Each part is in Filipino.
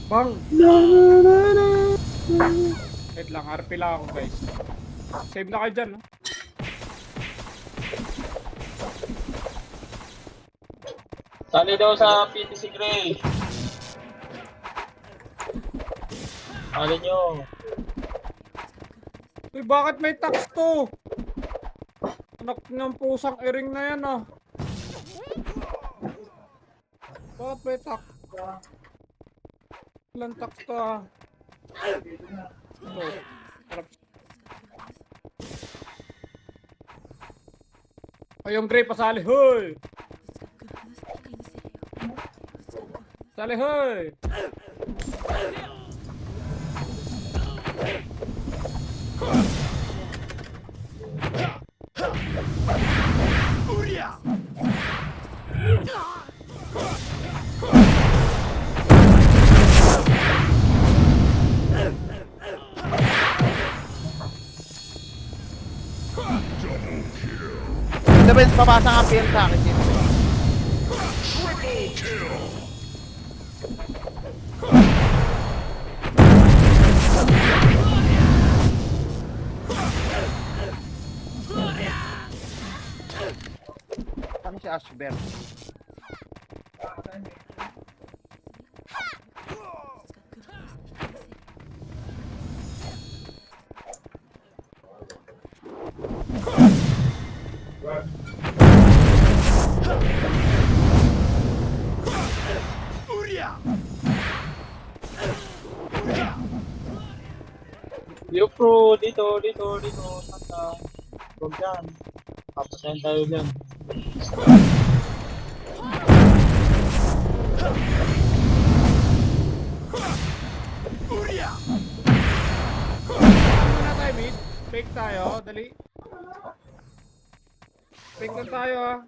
Bang! Wait lang, RP lang ako guys. Save na kayo dyan. No? Sali daw sa PTC Gray. Sali nyo. Uy, bakit may tax to? Anak ng pusang iring na yan ah. Bakit may tax? Ilan tax to ah? Ito. Harap. O yung Gray pasali, hoy! Sali, hoy! Dapat papasa nga PM sa akin dito. Ano si Ashber? Yo pro, dito. Santa. Huwag dyan. Papasayan tayo dyan. Muna tayo mid. Fake tayo, dali. Fake lang tayo ah.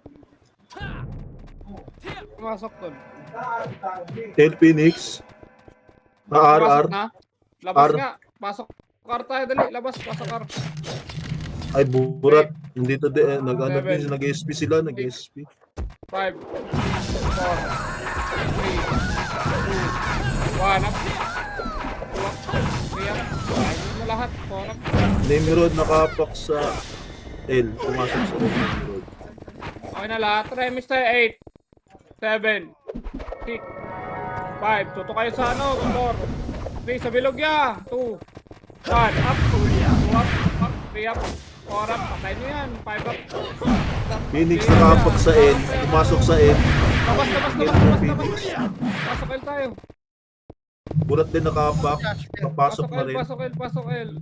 Pumasok dun. Tail Phoenix. Pumasok RR. na. Labas R. nga. Pasok car tayo, dali. Labas, pasok car. Ay, burat. Hindi to nag-ano Seven. din, nag-SP sila, nag-SP. 5, 4, 3, 2, 1 up. 3 up. Ayun mo lahat. 4 up. Nimrod nakapak sa L. Pumasok sa L. Nimrod. Okay na lahat. Remis tayo. 8, 7, 6, 5. Tuto kayo sa ano. 4, 3 sa bilogya. 2, 1 up. 2 up. 3 up. 4 up. Patay nyo yan. 5 up. Phoenix nakapak sa L. Pumasok sa L. Labas. Pasok L tayo. Burat din nakapak. Napasok na rin. Pasok L.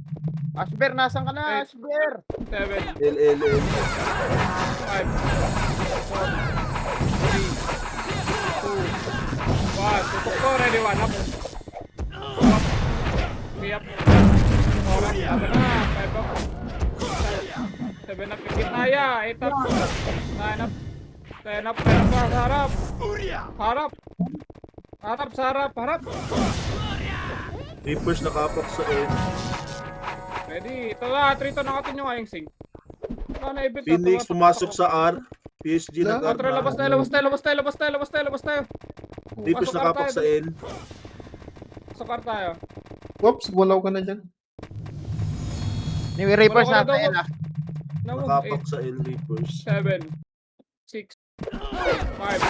Ashber, nasan ka na? Eight. Ashber! 7, L, L, L. 5, 4, 3, 2, 1. Tutok ko. Ready, 1 up. 2 up. 3 up. 4 up. Laban na. 5 up. 7 up. Higit na ya. 8 up. 9 up. 10 up. 10 up. Sa harap. Harap. Reapers nakapak sa L. Ready. Ito na. 3 to nakatin yung ayong sing. Phoenix pumasok sa R. PSG nag-R Control. Labas tayo. Reapers Pasok nakapak tayo, sa dali. L. Sukar tayo. Oops, walaw ka na dyan. Ni Reapers Wala ko na natin daw, ah. Nakapak sa L Reapers. 7, 6, 5, 4,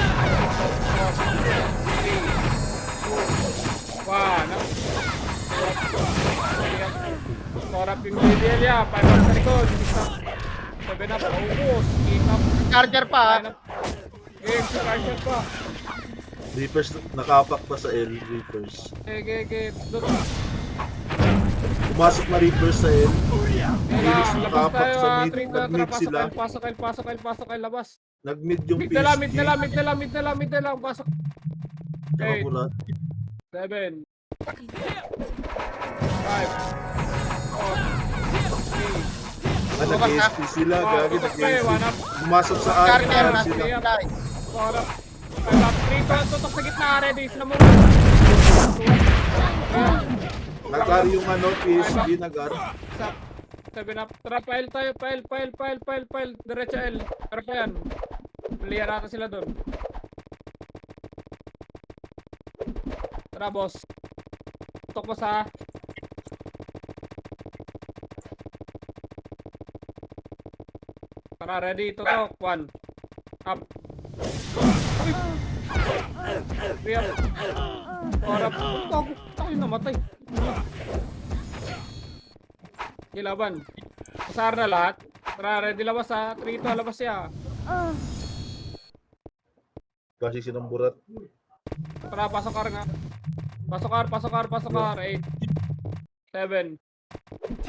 3, 2, 1. Korap yung BBL ya. 5 up sa likod. 6 up. 7 up. Paubos. 8 up. Charger pa ah. 9 up. Game. Si Carshot pa. Reapers nakapak pa sa L Reapers. Okay. Pumasok na Reapers sa L. Phoenix Labas nakapak tayo sa ha. mid. 3, 2, Nag-mid sila. Pasok L. Labas. Nag-mid yung Mid na PSG. lang. Pasok. Tsaka 8, burat. 7, 5, 4, 3, Nag-SP sila. Gagi tutok pa eh, nag-SP. 1 up. Pumasok sa R. Charger nag-R natin. sila. Sila. 4 up. 5 up. 3, tutok sa gitna. Ready. Sila mo. Nag-R yung PSG. Nag-R. Isa. 7 up. Tara, pile tayo. Pile. Diretso L. Tara pa yan. Clear ata sila doon. Tara, boss. Tok boss ha. Tara, ready. Tutok. 1. Up. Clear. 4 up. Tayo namatay. Kilaban. Pasar na lahat. Tara, ready labas ha. 3 to, labas siya. Kasi sinamburat. Tara, pasok car nga. Pasok car. 8. 7.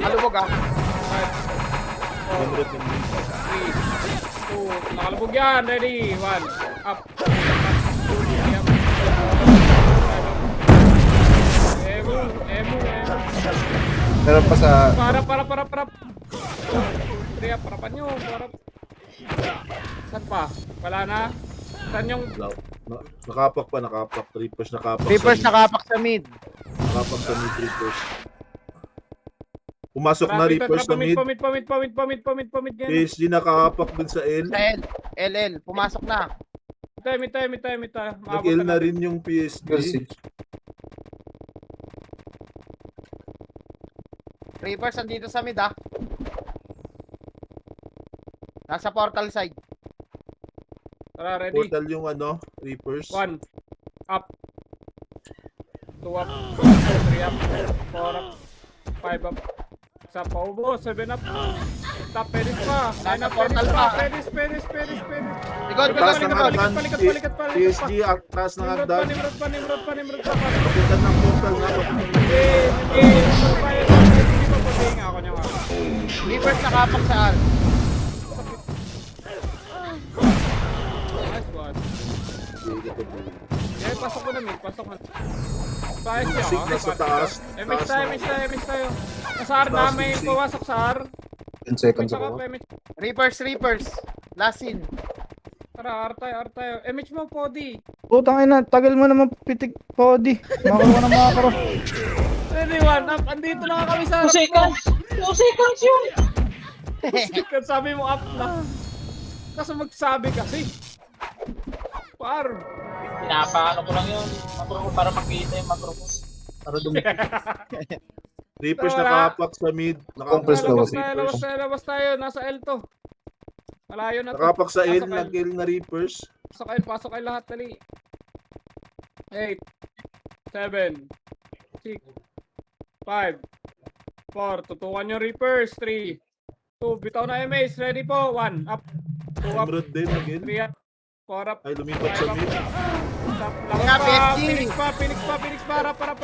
Alubog ah. 5. Sinamburat yung 3. 2. Nakalubog yan. Ready. 1. Up. Emu. Meron pa sa... Para. 3 up. Parapan nyo. Para. Saan pa? Wala na? Saan yung... nakapak pa. Reapers nakapak. Reapers nakapak sa mid. Nakapak sa mid Reapers. Pumasok na Traffic, Reapers sa mid. Pamit yan. PSG nakapak dun sa L. Sa L. LL. Pumasok na. Mid tayo. Nag-L na rin yung PSG. Reapers andito sa mid ah. Nasa portal side. Tara, ready. Portal yung Reapers. 1. Up. 2 up. 3 up. 4 up. 5 up. Isa pa ubo. 7 up. Top, pedis pa. 9 up, pedis pa. Pedis. Likod. Taas ng hagdan. Balikat. PSG taas ng hagdan. Nimrod pa. Papuntan ng portal na. Ako niya nga. Reapers nakapak sa R. Nice one. Pasok ko na, mid. Bias siya. Signal sa taas. MH tayo. Sa R na, may pumasok sa R. 10 seconds Tsaka ako. pa, MH. Reapers. Last scene. Tara, R tayo. MH mo, Podi. Putang ina, tagal mo naman pitik Podi. Makakuha na makakaro. Ready, 1 up. Andito na kami sa 2 seconds! 2 seconds yun! Second, sabi mo up na. Kaso magsabi kasi. Par. Pinapaano ko lang yun. Makro ko para makita yung makro ko. Para dumikit. Reapers Tara. nakapak sa mid. Compress Nakapak daw. sa Reapers. Labas tayo. Nasa L to. Malayo na to. Nakapak sa L. Pasok L. Nag-L na Reapers. Pasok kayo lahat, tali. 8, 7, 6, 5, 4, tutukan yung Reapers. 3, 2, bitaw na MAs. Ready po. 1, up. 2 up. Emerald din again. 3 up. 4 up. Ay, lumipat sa mid. Nga, PSG. Phoenix pa. Para. 2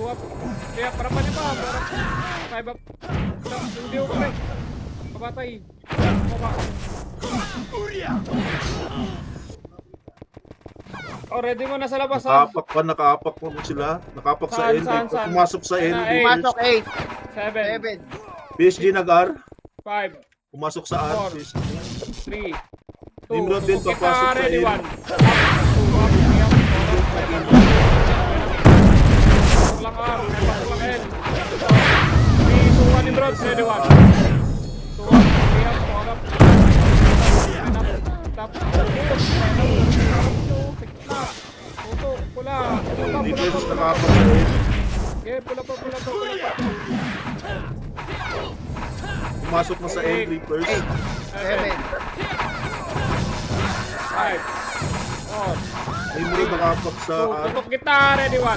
up. 3 up. Para pa niya pa. 5 up. Hindi ko pre. Kabatay. Baba. Oh, ready mo na sa labas ha? Nakapak pa sila. Nakapak sa L. Saan? Pumasok sa L. Ayun na, Pumasok 7, 8. 7. PSG nag-R. 5, Pumasok sa R. 4. PSG. 3, 2, Nimrod din, papasok sa ready, L. 1. Lang R, pasok lang L. 3, 2, 1, Nimrod, ready, 1. 2 up, 3 up, 4 up. 9 up, top. Puto, pula. Reapers nakapak sa L. Okay, pula pa. Pumasok na sa L. Reapers. 7. 5, 4, Nimrod nakapak sa R. tutok kita, ready, 1.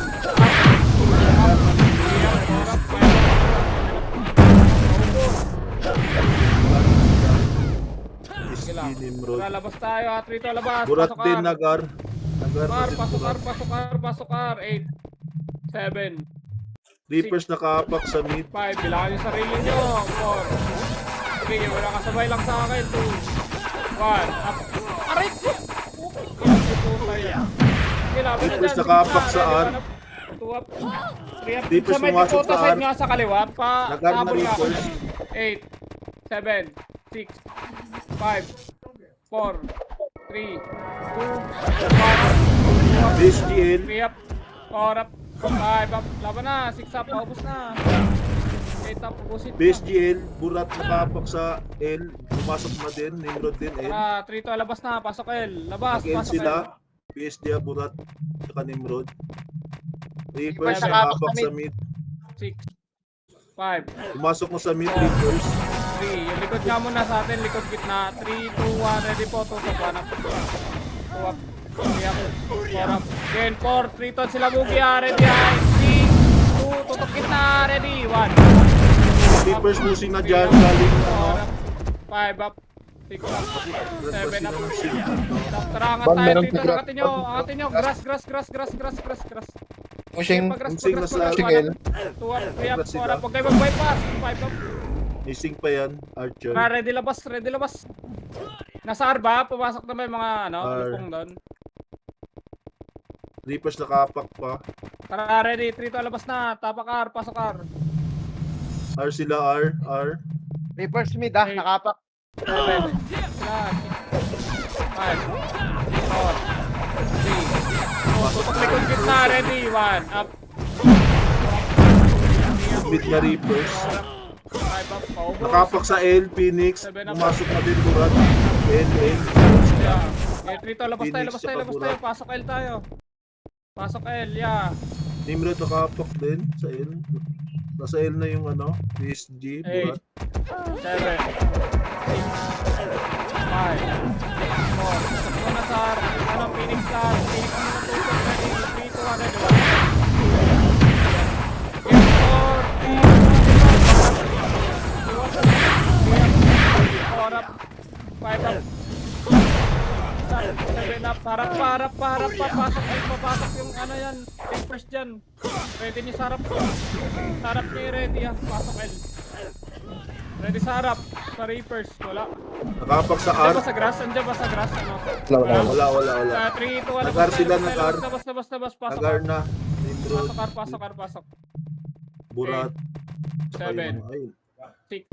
PSG Nimrod. Lalabas tayo, atrito, labas. Burat Pasok din R. nag-R. Nag-R na din Burat. Pasok R. 8, 7, Reapers nakapak sa mid. 5, bilangan yung sarili nyo. 4, 3, wala kasabay lang sa akin. 2, 1, up. Aray ko! Reapers nakapak sa R. 2 up. 3 up. Reapers Sa may pumasok Dakota sa side R. nga sa kaliwa. Nag-R na Habol nga ako. Reapers. 8, 7, 6, 5, 4, 3, 2, 1. PSG L. 3 up. 4 up. 5 up. Laban na. 6 up. Paubos na. Okay, top. Pusit. PSG L, Burat nakapak sa L. Pumasok na din. Nimrod din L. 3 to, labas na. Pasok L. Labas, Nag-L pasok L. sila. PSG, Burat, saka Nimrod. Reapers Reapers nakapak nakapak sa mid. 6, 5, Pumasok mo sa mid, Reapers. 3. Yung likod nga muna sa atin, likod gitna. 3, 2, 1, ready po. Tutok, hanap. 2 up. 3 up. 4 up. Again, 4, 3 to sila bugi ha. Ready ha. 3, 2, tutok gitna. Ready, 1. Reapers musing na dyan. Galing, ano. 5 up. 6 up. 7 up. Musing. Tara, angat Ban, tayo meron dito. tigra- Angatin nyo. Angatin nyo. Grass. Pushing. Musing na sa Pushing L. 2 up, 3 up, Grass 4 sila. up. Huwag kayo mag-bypass. 5 up. Missing pa yan, Archer. Tara, ready labas. Nasa R ba? Pumasok na ba yung mga ano? R. Lupong doon. Reapers nakapak pa. Tara, ready. 3 to, labas na. Tapak R, pasok R. R sila, R. Reapers mid ah, nakapak. 7, 5, 4, 3, tutok likod gitna, ready. 1, up. Mid na Reapers. 5 up, paubos. Nakapak sa L, Phoenix. Pumasok na din Burat. L. Yeah. Okay, 3 to, labas Phoenix, tayo. tsaka Burak. Pasok L tayo. Pasok L, yeah. Nimrod nakapak din sa L. Nasa L na yung ano, PSG, 8, Burat. 7, 6, 5, 4. Tutok muna sa ano, Phoenix lang. Phoenix muna tutok, ready. 3, 2, 1, ready. 4 up, 5 up, 7 up, harap pa, papasok yung ano yan, Reapers dyan. Ready ni Sarap. Sarap niya yung ready ah, pasok L. Ready sa harap, sa Reapers, wala. Nakapak sa Andiyan R. ba sa grass? Andiyan ba sa grass? Ano? Wala. Wala. 3, 2, 1, Nagar sila, nagar. labas, pasok Nagar R. na. Nimrod, Pasok. Burat. Tsaka 7, yung, ayun. 6,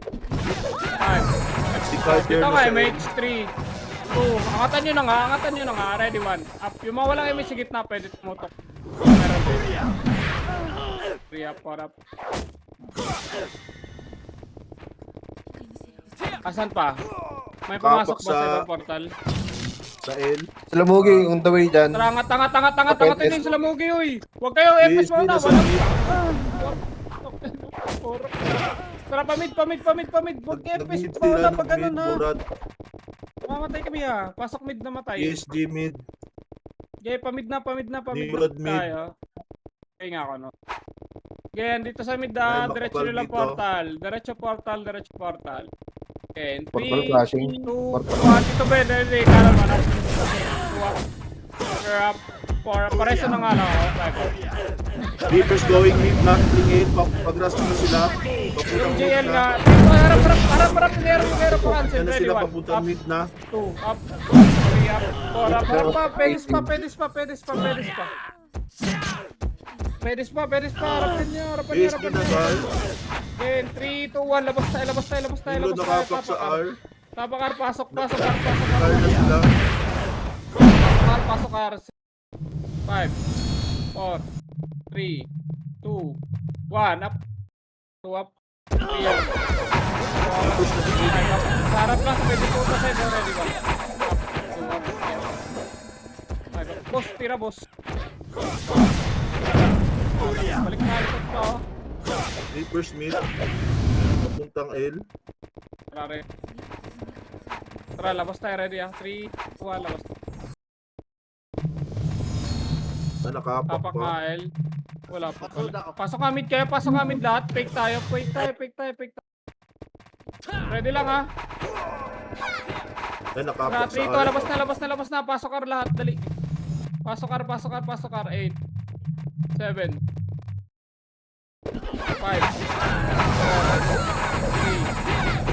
5. Si Carter Dito na ka, sa L. MH3, 2. Angatan nyo na nga. Ready, 1. Up. Yung mga walang MH sa gitna, pwede tumutok. Meron din. 3 up, 4 up. Asan pa? May pumasok ba Kapak sa sa- ibang portal? Sa L. Sila Mugi, on the way dyan. Tara, angat din sila Mugi, uy. Huwag kayo, FS PSG muna. na sa Walang... mid. Tara, pamid. Huwag FS Nag-mid pa wala sila, pag ganun mid, ha. Burat. Mamatay kami ha. Pasok mid na matay. PSG mid. Okay, pamid na Nimrod mid. tayo. Okay nga ako, no? Okay, dito sa mid, Ay, diretso makapal nila dito. portal. Diretso portal. Okay, 3, 2, 1, Portal flashing. dito ba, dali, kanan mo, no? 2 up, 4 up, 4, pareso na nga lang, okay. Reapers going mid na. Tingin. Pag-rush na sila. Yung Papuntang mid JL na. nga, dito, harap, nero, cancel, Yan na ready, sila 1, papuntang up, mid na. 2, up, 3 up, 4 up, harap pa, pedis pa. Pedis pa, harapin nyo. PSG na guard. Then, 3, 2, 1, labas tayo. Nimrod nakapak sa R. Tapak R, pasok. R na sila. Pasok R. 5, 4, 3, 2, 1, up. 2 up. 3 up. 5 up. Sa harap lang, pwede po sa side already ba? Up. 2 up. 5 up. Boss, tira boss. Balik na, likod pa oh. Reapers mid. Papuntang L. Tara, labas tayo, ready ah. 3, 2, 1, labas. Na nakapak Tapak pa. nga, L. Wala pa pala. Pasok kami kayo, lahat. Fake tayo. Ready lang ah. Na Tara, nakapak 3, sa 2, R. labas na. Pasok R lahat, dali. Pasok R. 8, 7, 5, 4, 3,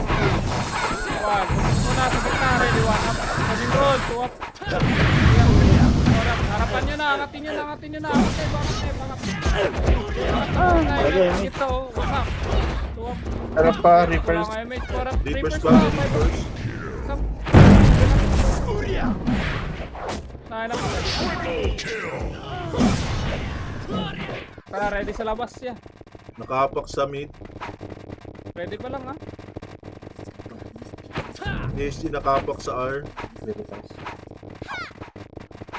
2, 1. Muna sa gitna, ready, 1 up. Kasing roll, 2 up. 3 up. Harapan nyo na, angatin nyo na. Bangat. Ito, wasak. 2 up. Harap pa, Reapers. Wala nga MH, 4 up. Reapers Reapers ba? pa, 5 up. Reapers. Isang... Tayo na po. Tara, ready sa labas ya. Nakapak sa mid. Pwede pa lang ha. PSG nakapak sa R.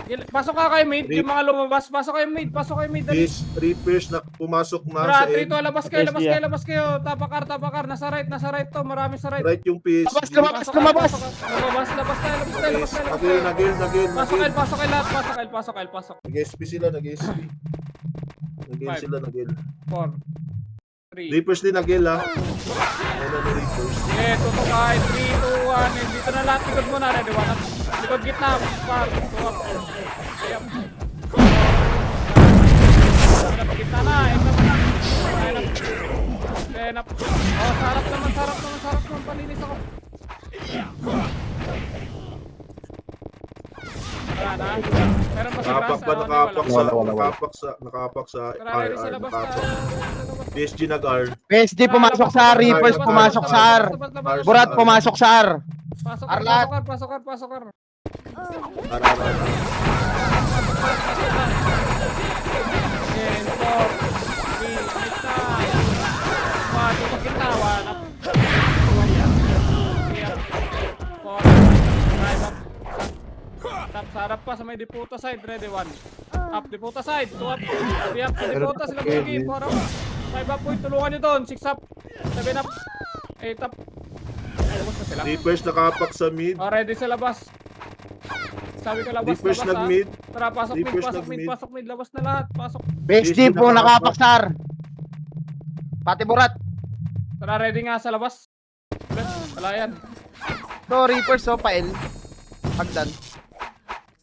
Pasok ka kay mid, yung mga lumabas. Pasok kayo mid, pasok kayo mid. Dali. Reapers na pumasok na Tara, sa N. Trito, labas kayo, labas kayo, labas kayo. Tapakar. Nasa right to. Marami sa right. Right yung PSG. Labas. Labas tayo. Nagil. Pasok. Nag-SP sila, nag-SP. Five. Nagil. 4, 3. Reapers din nagil ha. Ano na Reapers? Okay, tutok ka. 3, 2, 1. Dito na lahat. Likod mo na. Ready, 1. Likod gitna. Par. Tuwak. Ayap. Gitna na. End up. Oh, sarap naman. Palinis ako. Wala na. Meron pa sa grass. Nakapak sa Tara, R. ready sa labas tayo. PSG nag-R. PSG pumasok sa R. Reapers pumasok sa R. Burat pumasok sa R. Pasok. Okay, 4, 3, next na. Tutok kita, 1 up. 3 up. 4, 5 up. Tap, sarap pa sa may Diputa side, ready, 1. Up, Diputa side, 2 up. 3 up sa Diputa, sila Bugi, 4 up. 5 up, point, tulungan nyo doon, 6 up. 7 up. 8 up. Labas na sila. Reapers nakapak sa mid. Oh, ready sa labas. Sabi ko labas, Reapers labas nag-mid. Tara, pasok mid, Reapers pasok mid, nag-mid. pasok mid, labas na lahat, pasok. PSG po nakapak sa R. Pati Burat. Tara, ready nga sa labas. Wala yan. So, Reapers pa L. Hagdan.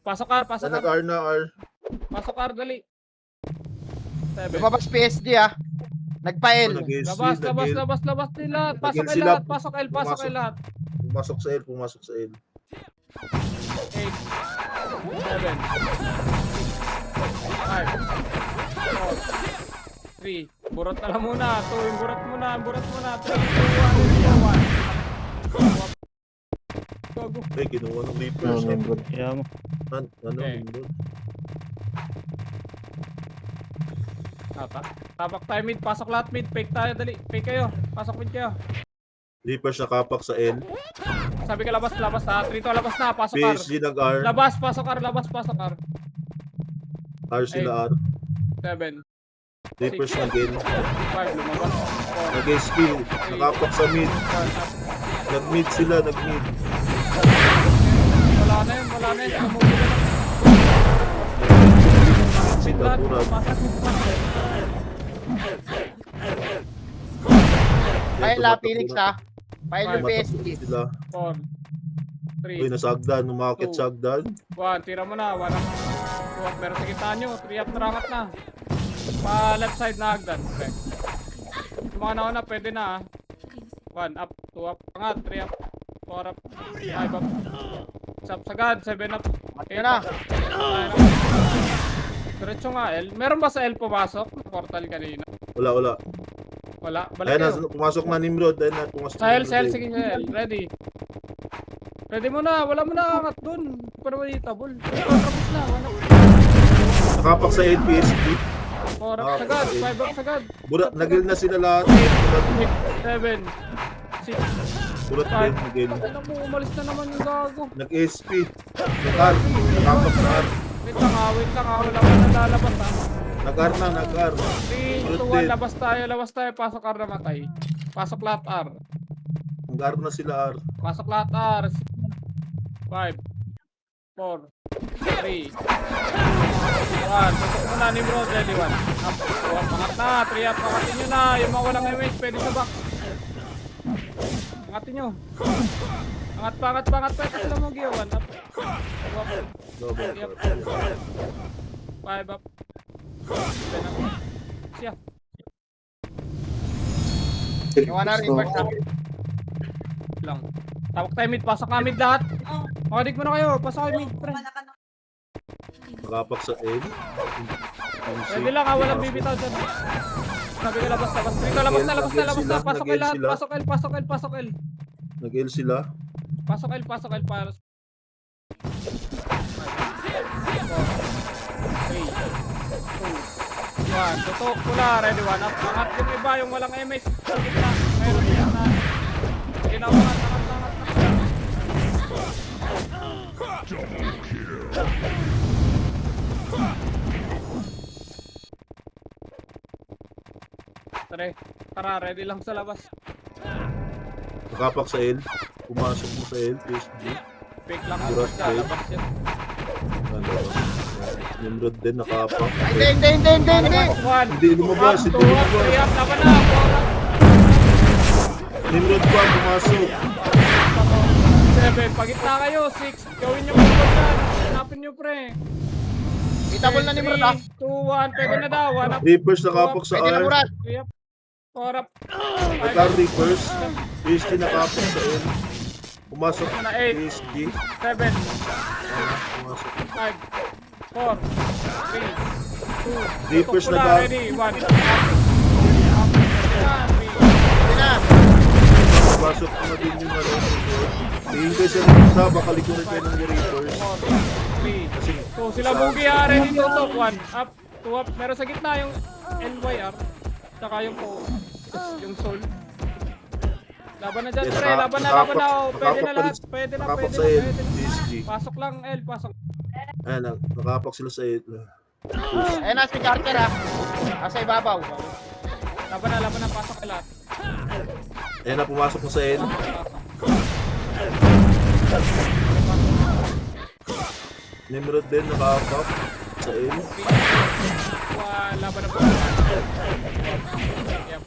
Pasok R, pasok R. Nag-R na R. Pasok R, dali. 7. Lumabas PSG ah. Nagpa-L. Labas nila. Pasok Nag-L L sila. lahat, pasok L lahat. Pumasok sa L. 8, 7, 5, 4, 3. Burot na lang muna. 2, yung burot muna. 3, 2, 1. Gago. Ay, kinuha ng Reapers. Kaya mo. Ano, Okay. Lindol? Tapak tayo mid, pasok lahat mid. Fake tayo, dali. Fake kayo. Pasok mid kayo. Reapers nakapak sa L. Sabi ka labas ha. 3 to labas na. Pasok R. PSG nag-R. Labas, pasok R. R sila R. 7, Reapers nag-L. 5, lumabas. 4, Nag-SP. Nakapak sa mid. 1 up. Nag-mid sila, nag-mid. Wala na yun. Sumuli na. Mid lahat. Pasok mid. Paila, Phoenix ah. Paila yung Tumatak PSG. sila. 4, Uy, 3, nasa hagdan. Umakit sa hagdan. 1. Tira mo na. 1 up. 2 up. Meron sa gitna nyo. 3 up na rangat na. Pa left side na hagdan. Okay. Yung mga nauna, pwede na 1 up. 2 up. Angat. 3 up. 4 up. 5 up. Sagad. 7 up. 8 na. up. 9 up. Diretso nga L. Meron ba sa L pumasok? Portal kanina. Wala. Wala. Balik Ayun kayo. na, pumasok na Nimrod. Ayun na, pumasok Sa L, na Nimrod. sige sa L. Ready. Ready mo na. Wala mo na angat dun. Hindi pa naman itabol. Tapos na. Wala. Nakapak sa LPSG. 4 up sagad. 5 up sagad. Nagil na sila lahat. 7. 6. Burat din, nagil. Alam mo, umalis na naman yung gago. Nag-SP. Nag-R. Nakapak sa R. Wait lang ha. Wala ka na lalabas ha. Nag-R na, nag-R. 3, 2, 1. Labas tayo. Pasok R na matay. Pasok lahat R. Nag-R na sila R. Pasok lahat R. 5, 4, 3, 1. Tutok mo na Nimrod. Ready 1. Up. 2 up. Angat na. 3 up. Angatin nyo na. Yung mga walang image pwede sa box. Angatin nyo. Angat pa. Ito sila mo giyo. 1 up. 2 up. Double. 3 up. 5 up. 7 up. Siya. Yung na Reapers ah. Lang. Tawag tayo mid. Pasok nga mid lahat. Makadig mo na kayo. Pasok kayo mid. Pre. Nakapak sa L. Pwede lang ha. Walang bibitaw dyan. Sabi ko labas. Trito, labas na. Pasok L lahat. Pasok L. Nag-L sila. Pasok L. Para 4, 3, 2, 1. Tutok ko na. Ready 1 up. Angat yung iba. Yung walang MS. Sa gitna. Meron din na. Ginawangan, tangat. Tara, ready lang sa labas. Nakapak sa L. Pumasok mo sa L. PSG. Fake lang Burat ka, trade. labas yan. Ano? Nimrod din nakapak. Hindi. One, Hindi lumabas. up, Hindi two, up, lumabas. three, up, laban na, four, up. Nimrod pa. Pumasok. 7, pagitna kayo, 6, gawin nyo mga yan. Hanapin nyo pre. Itabol na ni Murat ah. 2, 1, pwede na daw. 1 up, Reapers nakapak sa Pwede na R. Murat. 3 up, 4 up, Naka Reapers. PSG nakapak sa L. Pumasok. Ano na, eight. PSG. 7, Pumasok. 5, 4, 3, 2, Reapers tutok ko na ready, 1, up, 3, na. Pumasok na din yung ano. Tingin kayo sa likta. Baka likunin kayo ng Reapers. 4, 3, Kasi 2, sila bugi ready tutok, 1 up, 2 up, meron sa gitna yung LYR, tsaka yung yung soul. Laban na dyan Yes, pre, laban na, oh. Pwede na lahat, pwede na, nakapak pwede sa na, L. pwede na. PSG. Pasok lang L, pasok. Ayan, nakapak sila sa L. Ayan na si Carter ah. Nasa ibabaw. Laban na, pasok ka lahat. Ayan na, pumasok na sa L. Nimrod din, nakapak sa L. Laban na po. Yep.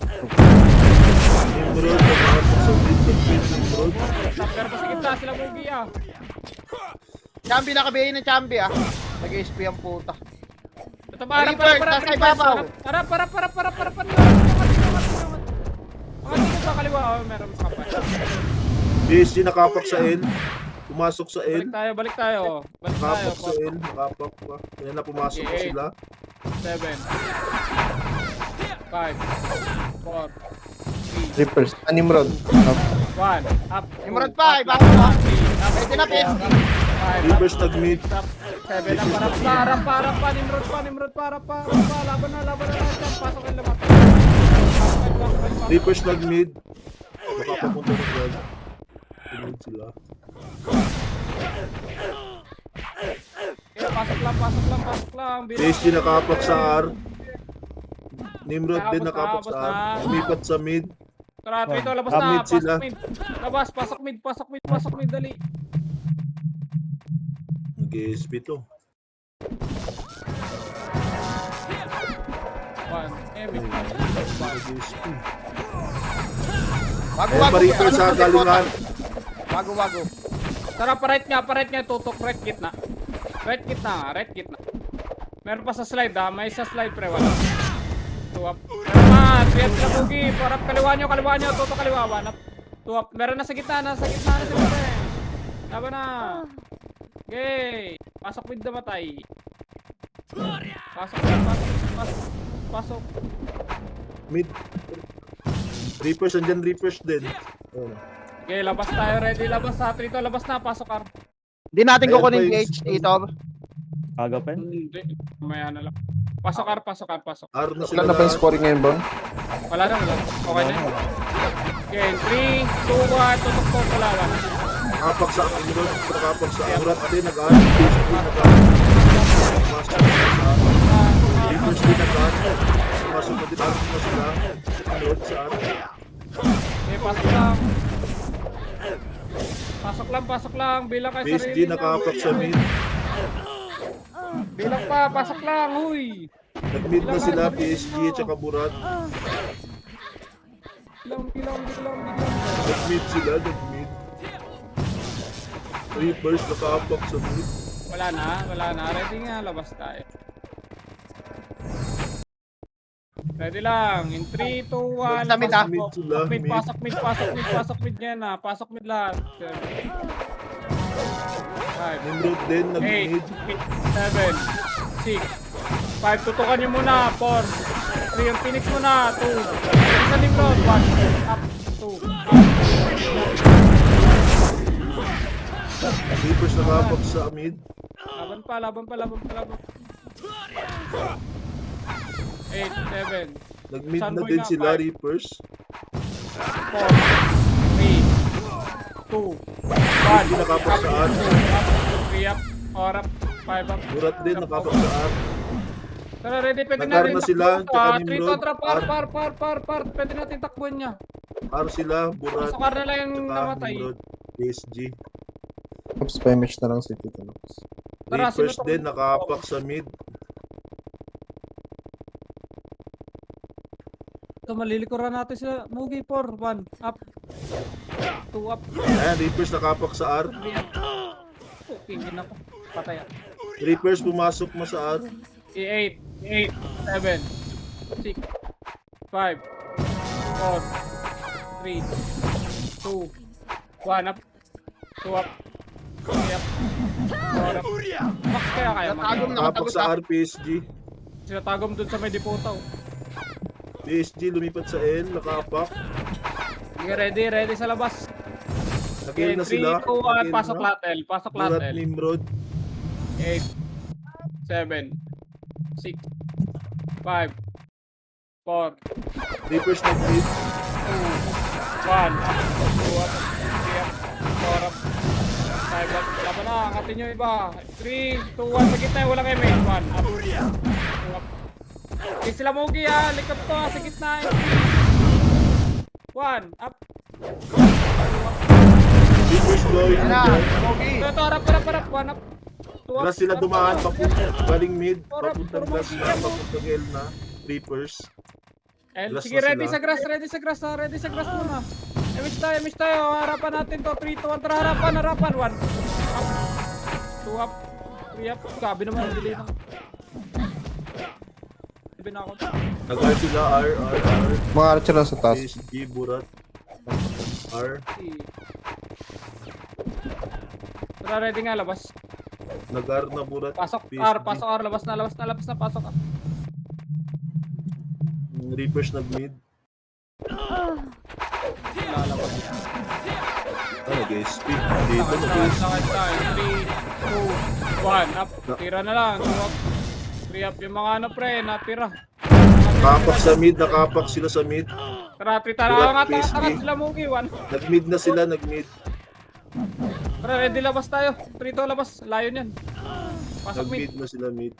Nimrod, nakapak sa mid. Nimrod. Pero pa sa gitna, sila bugi Chambi nakabihin ng Chambi ah. Nag-SP ang puta. Ito para. Nasa ibabaw. Para. Mga dito sa kaliwa, meron kapal. PSG nakapak sa L. Pumasok sa L. Balik tayo. Nakapak sa L. Nakapak pa. Ayan na, pumasok na Okay. sila. 7, 5, 4, 3, Reapers. Nimrod. 1, up. Nimrod pa, ibabaw ah. Pwede na, PSG. Reapers nag-mid. 7 na, para pa, Nimrod, para pa. Laban na, pasok yung lamat. Reapers nag-mid. Nakapapunta na dyan. Tumid sila. Pasok lang. PSG nakapak sa R. Nimrod din nakapak sa R. Lumipat sa mid. Tara, ito, labas Mid na, sila. pasok mid. Labas, pasok mid, dali. Nag-ESP to. 1, mid. Nag-ESP. Bago. Ayan pa Reaper sa galingan. Bago. Tara, pa-right nga, tutok, right gitna. Right gitna. Meron pa sa slide may sa slide pre, wala. 2 up. Meron pa, 3 up sila bugi, 4 up, kaliwa nyo, tutok kaliwa, 1 up. 2 up, meron na sa gitna na sila pre. Laban na. Okay, pasok with the matay. Pasok. Mid. Reapers, andyan Reapers din. Ayan. Okay, labas tayo, ready, labas sa trito, labas na, pasok Ar. Hindi natin Ayan kukunin pa yung- gauge dito. Aga pa yun. Hindi, maya na lang. Pasok Ar. R na sila Wala na ba yung scoring ngayon, Bon? Wala na. Okay na. Okay, 3, 2, 1, tutok po, kalawan. Nakapak sa Nimrod. Nakapak sa Murat din. Nag-R. PSG nag-R. Pumasok na sa R. Reapers din nag-R. Pumasok na din R na sila. Nimrod sa R. Okay, pasok lang. Bilang kayo PSG sarili nakapak sa mid. Bilang pa, pasok lang, huy. Nag-mid na sila. PSG at saka Murat. Bilang. Nag-mid sila. Nag-mid. Reapers nakapak sa mid. Wala na. Ready nga, labas tayo. Ready lang. In 3, 2, 1. Sa mid, ah. Mid sila. Mid. Pasok mid niya na. Pasok mid lahat. 5, Nimrod din. 8, Nag-mid. 7, 6, 5, tutukan nyo muna, 4, 3, yung Phoenix muna, 2, isa Nimrod, 1, up, 2, up. Reapers nakapak sa mid. Laban pa. 8, 7, Nag-mid na Sunboy din na, sila. five. Reapers. 4, 3, 2, 1. Hindi nakapak sa R. 3 up, 4 up, 5 up. Burat din, nakapak sa R. Tara, ready, pwede Nag-R natin na sila, takbuhan to, tsaka ah. Nimrod. 3 to, par. Pwede natin takbuhan niya. R sila, Burat. Pasok na lang yung Tsaka namatay. Nimrod. PSG. Oops, pa-image na lang si Tito Lux. Tara, Reapers sino to? din, nakapak sa mid. Ito, malilikuran natin sila. Mugi, 4, 1 up, 2 up, Ayan, Reapers nakapak sa R. 3 up. Okay, hindi na ako. Patay ah. Reapers pumasok mo sa R. 8, 7, 6, 5, 4, 3, 2, 1 up, 2 up, 3 up, 4 up. Max kaya kaya Natagom mag- na. Nakapak sa R, PSG. Sila tagom dun sa may depotaw. PSG lumipat sa L, nakapak. Sige, ready sa labas. Nag-L na 3, sila. 2, 1, Nag-L pasok na. latel, pasok Burat, latel. Nimrod. 8, 7, 6, 5, 4, Reapers nag-mid. 1, 2 up, 3 up, 4 up, 5 up. Laban na, angatin nyo iba. 3, 2, 1, sa gitna, walang image. 1 up, 2 up. Hindi sila mugi ah, likap to ah, sa gitna. 1 up. Reapers going. Yan na, Mogi. Ito, harap, 1 up. 2 up. Glass sila dumaan, galing mid, Puro papuntang glass Mogi na, yan, oh. papuntang L na. Reapers. Glass Sige, na ready sila. sa grass, ready sa grass muna. Image tayo, harapan natin to. 3, 2, 1, tara, harapan, 1 up, 2 up, 3 up. Sabi naman, dili na. Sabi na ako. Nag-R sila, R. Mga archer lang sa taas. PSG, Burat. R. Tara, ready nga, labas. Nag-R na Burat. Pasok PSG. R, pasok R, labas na, pasok R. Reapers nag-mid. Lalabas. Nag-SP. Dito Sakit, nag-SP. 3, 2, 1, up. Tira na lang, 2 up. 3 up, yung mga ano pre, natira. Nakapak sa mid, nakapak sila sa mid. Tara, tara, Burat, angat PSG. sila Mugi, 1. Nag-mid na sila, nag-mid. Tara, ready, labas tayo. 3 to, labas, layo niyan. Pasok mid. Nag-mid na sila mid.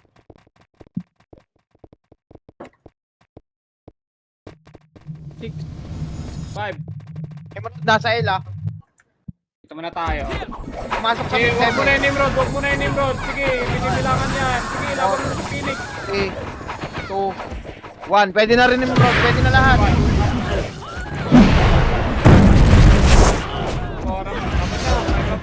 6, 5. Nasa L ah. Ito muna tayo. Pumasok sa Sige, mid huwag mo 7. na yung Nimrod, Sige, binibilangan yan. Sige, laban mo sa Phoenix. 3, 2, 1. Pwede na rin yung Nimrod. Pwede na lahat. 4 up, laban na, 5 up.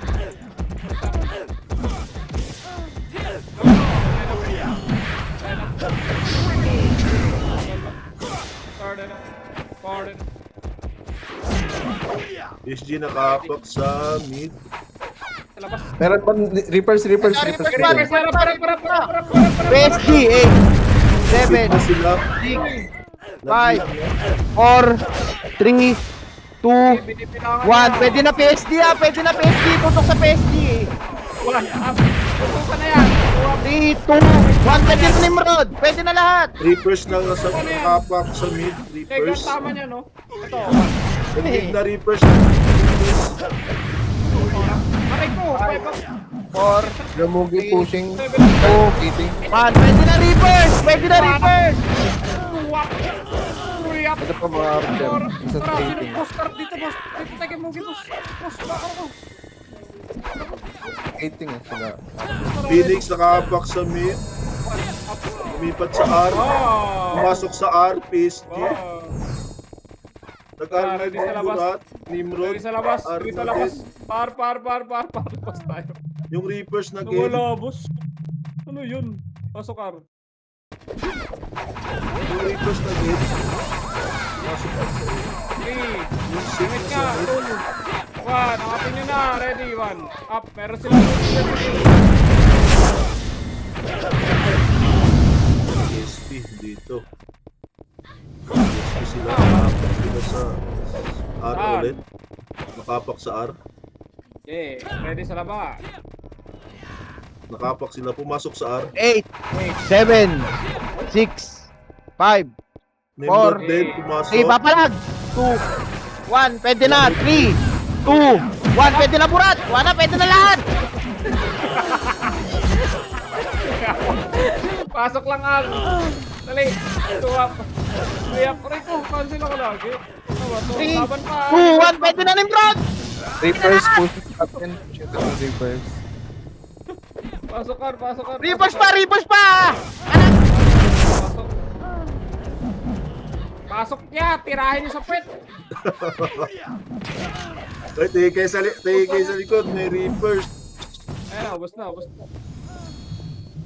Pardon. PSG nakapak sa mid. Sa labas. Meron pa, Reapers. Reapers pa. PSG 8, Mid na 7, sila. 6, 5, 4, 3, 2, 1. Pwede na PSG ah. Pwede na PSG. Tutok sa PSG. 1 up. Tutukan na yan. 3, 2, 1. Pwede na Nimrod. Pwede na lahat. Reapers na sa nakapak sa mid. Teka, Reapers. tama niya, no? Ito. Nag-mid na Reapers. Aray ko, 5 up. 4, Gamugi pushing. 7, Eating. 1. Pwede na Reapers. Pwede na Reapers. 2 up. 3 up. Ito pa mga archer. 4. Isa Tara, sino eating. boss? Tara, dito, boss. Dito tayo, Mugi, boss. Boss, baka ako. Eating sila. Phoenix nakapak sa mid. Lumipat sa R. Pumasok sa R. PSG. Nag-R na Ready sa labas. Burat. Nimrod. Ready sa labas. R Dito na labas. din. Par. Labas tayo. Yung Reapers Wala, nag-L. boss. Ano yun? Pasok R. Yung Reapers nag-L. Pumasok sa L. 3. Yung 6 Limit na ka. sa mid. 2. 1. Angapin nyo na. Ready. 1. Up. Meron sila. SP dito. SP sila. Nakapak sila sa R ulit. Nakapak sa R. Okay. Ready sa labas. Nakapak sila. Pumasok sa R. 8, 7, 6, 5, Nimrod 4, din. 3, Pumasok. papalag. 2, 1, pwede na. 3, 2, 1, pwede na burat. 1 na, pwede na lahat. Pasok lang ang. Dali. 2 up. 3 up. Aray ko, cancel ako lagi. Ano ba to? 3, Laban pa. 2, 1, pwede na Nimrod. Reapers pushing captain. Shoot at the Reapers. Pasok ka, pasok ka. Reapers pa, Reapers pa. Pasok. Pasok niya, tirahin niyo sa puwet. Ay, tingin kayo sa likod, may Reapers. Ayun na, ubos na, ubos na.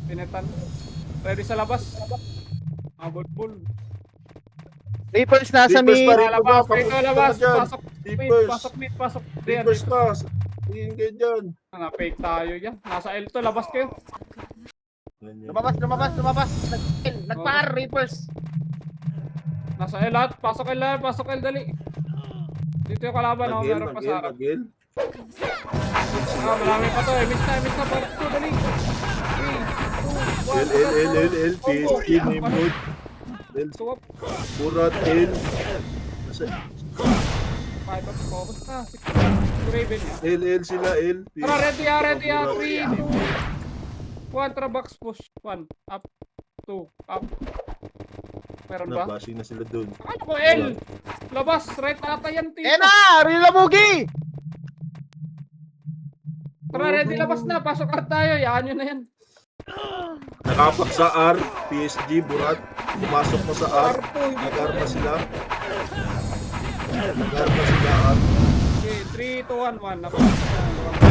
Pinetan. Ready sa labas. Mga bulbul. Reapers nasa Reapers mid. pa rin. Labas, Papunta dito ka labas. dyan. Pasok mid, Reapers. pasok mid, pasok. Diyan, Reapers dito. pa. Tingin kayo dyan. Mga fake tayo yan. Nasa L to, labas kayo. Lumabas. Nagpar, Reapers. Nasa L lahat. Pasok L lahat, pasok L, dali. Dito yung kalaban, oh. Meron pa sa harap. Nagil. Ah, marami pa to eh. Miss na, part 2, dali. 3, 2, 1. L, PSG, Nimrod. L, Suwap. Burat, L. Nasa- 5 up, focus na. 6 Raven yan. L sila, L. Tara, ready ah, 3, 2, 1, tara, box push. 1, up, 2, up. Meron ba? Nabashing na sila dun. Ano ko, L? Labas, right ata yan, tito. Na, Rila Mugi. Tara, ready, labas na. Pasok art tayo, yaan nyo na yan. Nakapak sa R, PSG, Burat. Pumasok mo sa R. R2, hindi Nag-R na sila. Nag-R na sila, R. Okay, 3, 2, 1, 1.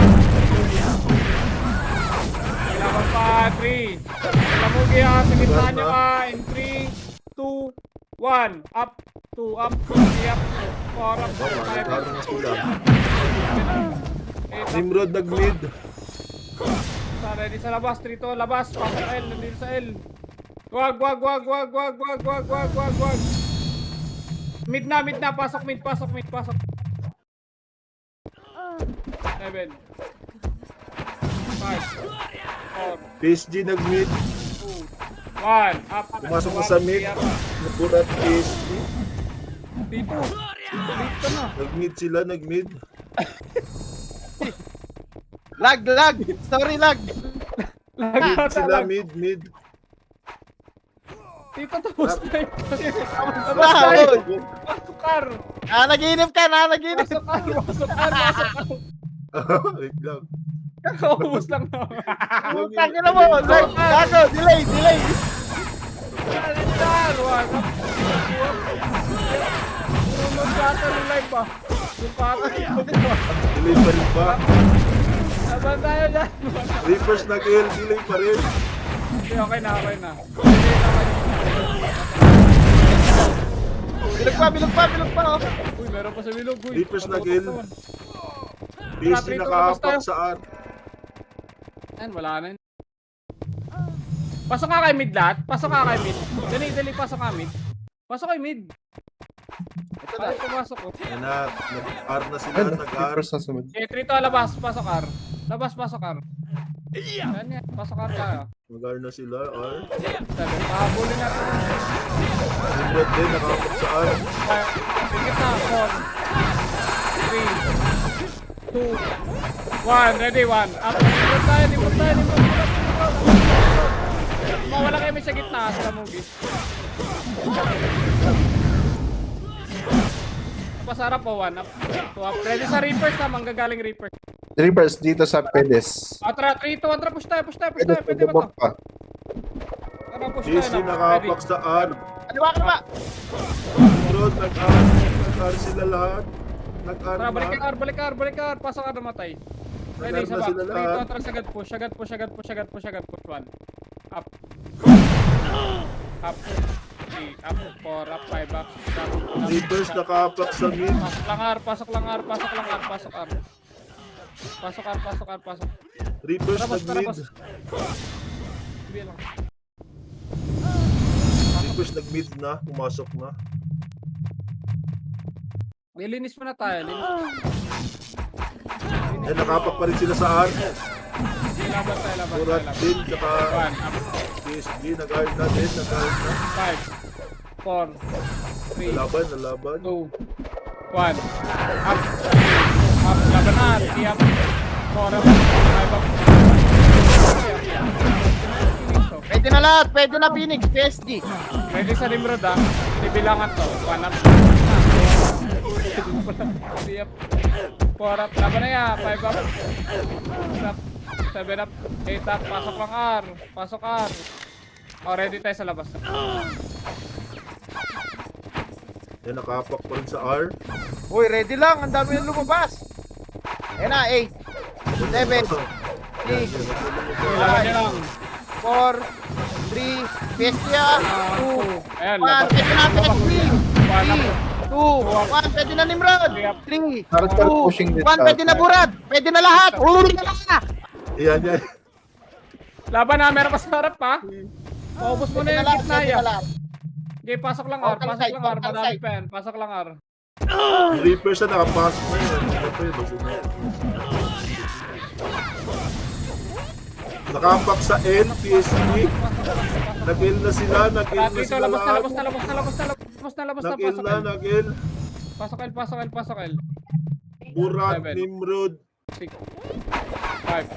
Kailangan pa, 3. Lamugi ha, sa gitna nyo ha. In 3, 2, 1. Up, 2, up, 3, up. 4, up, 5, Nag-R up. na sila. 8, up. Nimrod nag-mid. Ready sa labas, 3, 2, labas. Pasok L, nandito sa L. Wag. Mid na, pasok mid. 7. 5, 4, 3, PSG nag-mid. 2, 1. Up. Pumasok mo sa mid. Burat, PSG. Dito. Dito na. Nag-mid sila, nag-mid. Lag. Sorry, lag. Mid sila, mid. Dito tapos na yun. Pasok kar. Naginip ka. Pasok kar. Wait lang. Kakaubos lang na. Tangina mo, lag. Gago, delay. Wag. Sunod ka ata ng live ba? Yung kata. Delay pa rin ba? Laban tayo dyan. Reapers nag-L, delay pa rin. Okay na. Bilog pa. Oh. Uy, meron pa sa bilog. Uy, Reapers nag-L. PSG nakahapak sa R. Yan, wala na yun. Pasok ka kay mid lahat. Dali, pasok ka mid. Pasok kay mid. Paano pumasok ko? Yan na, nag-R na sila, Ano? nag-R. Reapers na sunod. Okay, 3 to, labas. Pasok R. Pasok R. Yan, pasok R tayo. Nag-R na sila, R. 7, pahabulin natin. Nimrod din, nakahapak sa R. Pikit na, 4, 3, 2, 1, ready, 1. Up, nimod tayo. Mawala kayo may sa gitna sa movie. Pasarap po, 1 up. 2 up. Ready sa Reapers ha, manggagaling Reapers. Reapers dito sa Pedes. Tara, 3, 2, 1, tara, push tayo. Pedes, Pwede ba to? bubok pa. Tara, push tayo. PSG nakahapak sa R. Ano ba? Nimrod, nag-R sila lahat. Nag-R Tara, na. balik ka. Pasok ka namatay. Ready, Nag-R sa na box. sila 3, 2, lahat. tara, sagad push. 1. Up. Up. 3, up, 4, up, 5, up, 6, up. Reapers nakahapak sa mid. Pasok lang R. Reapers Tara, boss, nag-mid. Hindi lang. Reapers nag-mid na, pumasok na. Linis muna tayo. Yan, nakahapak pa rin sila sa R. Laban tayo. Burat din, saka 1, up, PSG, nag-R na din, nag-R na. 5, 4, 3, Nalaban. 2, 1. 1. Up. Up. Laban na. 3 up. 4 up. 5 up. Pwede na lahat. Pwede na Phoenix. PSG. Ready sa Nimrod ah. Bibilangan to. 1 up. 3 up. 4 up. Laban na yan. 5 up. 6 up. 7 up. 8 up. Pasok lang R. Pasok R. O, ready tayo sa labas. Yan, nakapak pa rin sa R. Uy, ready lang. Ang dami na lumabas. Ayan na, 8, 7, 6, Laban niya lang. 4, 3, PSG ah. 2, Ayan, 1, labas. pwede na PSG. 1 up. 2, 1, pwede na Nimrod. 3, 2, Start pushing this 1, pwede na Burad. Pwede na lahat. Uli na lang. Yan, yan. Laban na. Meron pa sa harap pa. Paubos mo na yung gitna Pwede na yan. lahat. Okay, pasok lang R. Pasok lang R. Marami pa yan. Pasok lang R. Reapers na nakapasok na yun. Ano pa yun? Basta na. Nakapak sa N, PSG. Nag-L na sila, nag-L na Dito, sila labas na, lahat. labas na, labas na, labas na, labas na, labas na, Nag-L pasok na, L. nag-L. Pasok L, pasok L, pasok L. Burat, 7. Nimrod. 6, 5, 4,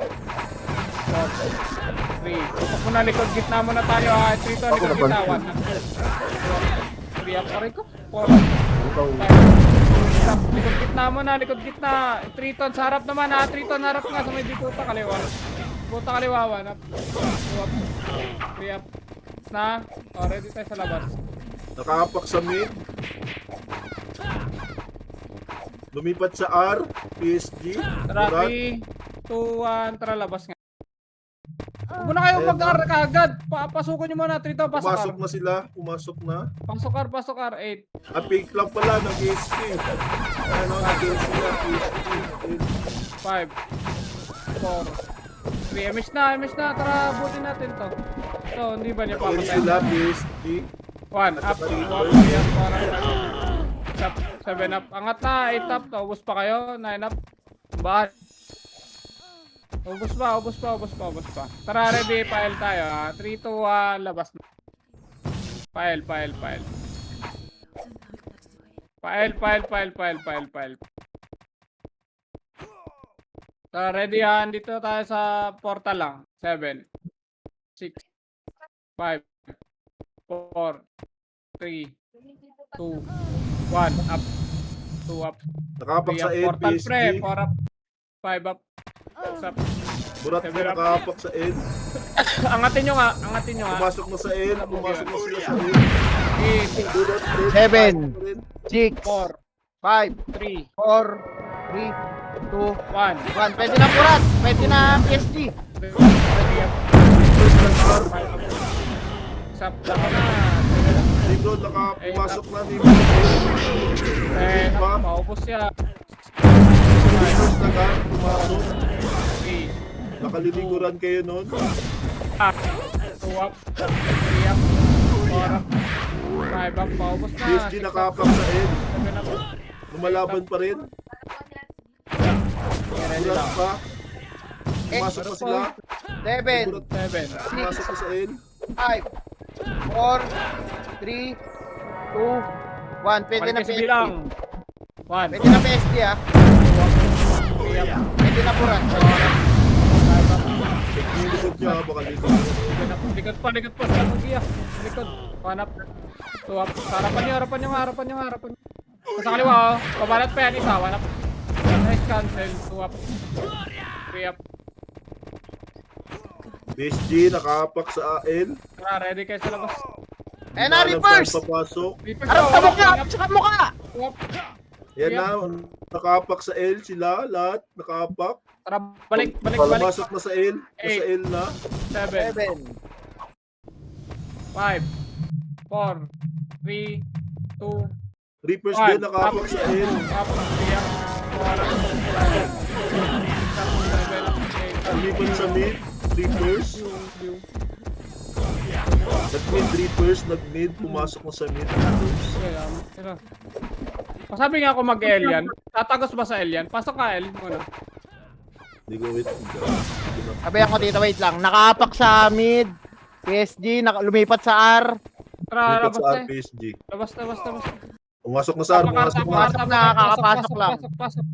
3. Tutok mo na, likod gitna muna tayo ha. 3 to, likod gitna. 1. 3 up, aray ko. 4, 5. Likod gitna muna, likod gitna. 3 ton, sa harap naman ha. 3 ton, harap nga sa may bituta, kaliwa. Buta kaliwa, 1 up. 2 up. 3 up. Na, o, ready tayo sa labas. Nakapak sa mid. Lumipat sa R, PSG. Tara, Burat. 3, 2, 1, tara, labas nga. Huwag mo na kayo mag-R kagad. Pasukin nyo muna, 3 to, pasok Pumasok R. na sila, pumasok na. Pasok R, 8. Ang pink lang pala, nag-SP. Ano, nag-L sila, PSG. 5, 4, 3, MS na, tara, butin natin to. So, hindi ba niya Nag-L papatay? sila, PSG. 1, up, 2 up, 3 up, 4 up, 7 up, angat na, 8 up, ubos pa kayo, 9 up, bakit? Ubos pa. Tara, ready, file tayo ha, 3, 2, 1, labas na. File. Tara, ready ha, dito tayo sa portal lang, 7, 6, 5, 4, 3, 2, 1, up, 2 up, Nakapak 3 sa up, N, portal pre, PSG. 4 up, 5 up, 6 up. Burat na nakapak sa N. Angatin nyo nga. Pumasok na sa N, pumasok na sila sa N. 8, Burat rin. 7, 6, 4, 5, 3, 4, 3, 2, 1. 1. Pwede na Burad. Pwede na PSG. 3 up, First ng R. 5 up. Sap lang na. Nimrod, nakapumasok na Nimrod. 10 up, maubos siya. First ng R, pumasok. 3, Nakaliliguran kayo nun. up, 2 up, 3 up, 4 up, 5 up, maubos na. PSG 6 up, nakapak sa N. 7 up. Lumalaban pa rin. Burat pa. Pumasok na sila. 7, Burat 7, pumasok na sa N. 5, 4, 3, 2, 1. Pwede na Marquez PSG. bilang. 1, Pwede na PSG ah. 3 up, Pwede na Burad. 5 up. Nilikod niya, baka likod. Likod pa sa Mugia. Likod. 1 up. 2 up. Harapan nyo. Sa kaliwa oh. Pabalat pa yan isa. 1 up. Nice cancel. 2 up. 3 up. PSG nakapak sa N. Tara, ready kayo sa labas. Ayan na, reverse. Papasok. Harap sa mukha. Sa mukha. 2 up. Yan na, nakapak sa L sila, lahat nakapak. Tara, balik. Pumasok na sa L, nasa L na. 7, 7, 5, 4, 3, 2, Reapers 1. din nakapak sa L. Up. 3 up. 4 up. 7 up. 8 up. Lipat sa mid, Reapers. Nag-mid Reapers, nag-mid, pumasok na sa mid Reapers. Tira. Pasabi nga ako mag-L yan. Tatagos ba sa L yan? Pasok ka L muna. Hindi ko wait. Sabi ako dito, wait lang. Nakaapak sa mid. PSG, lumipat sa R. Tara, Lipat labas sa tayo. PSG. Labas. Pumasok na Sar, pumasok na. Pasok na, kakapasok lang. Pasok.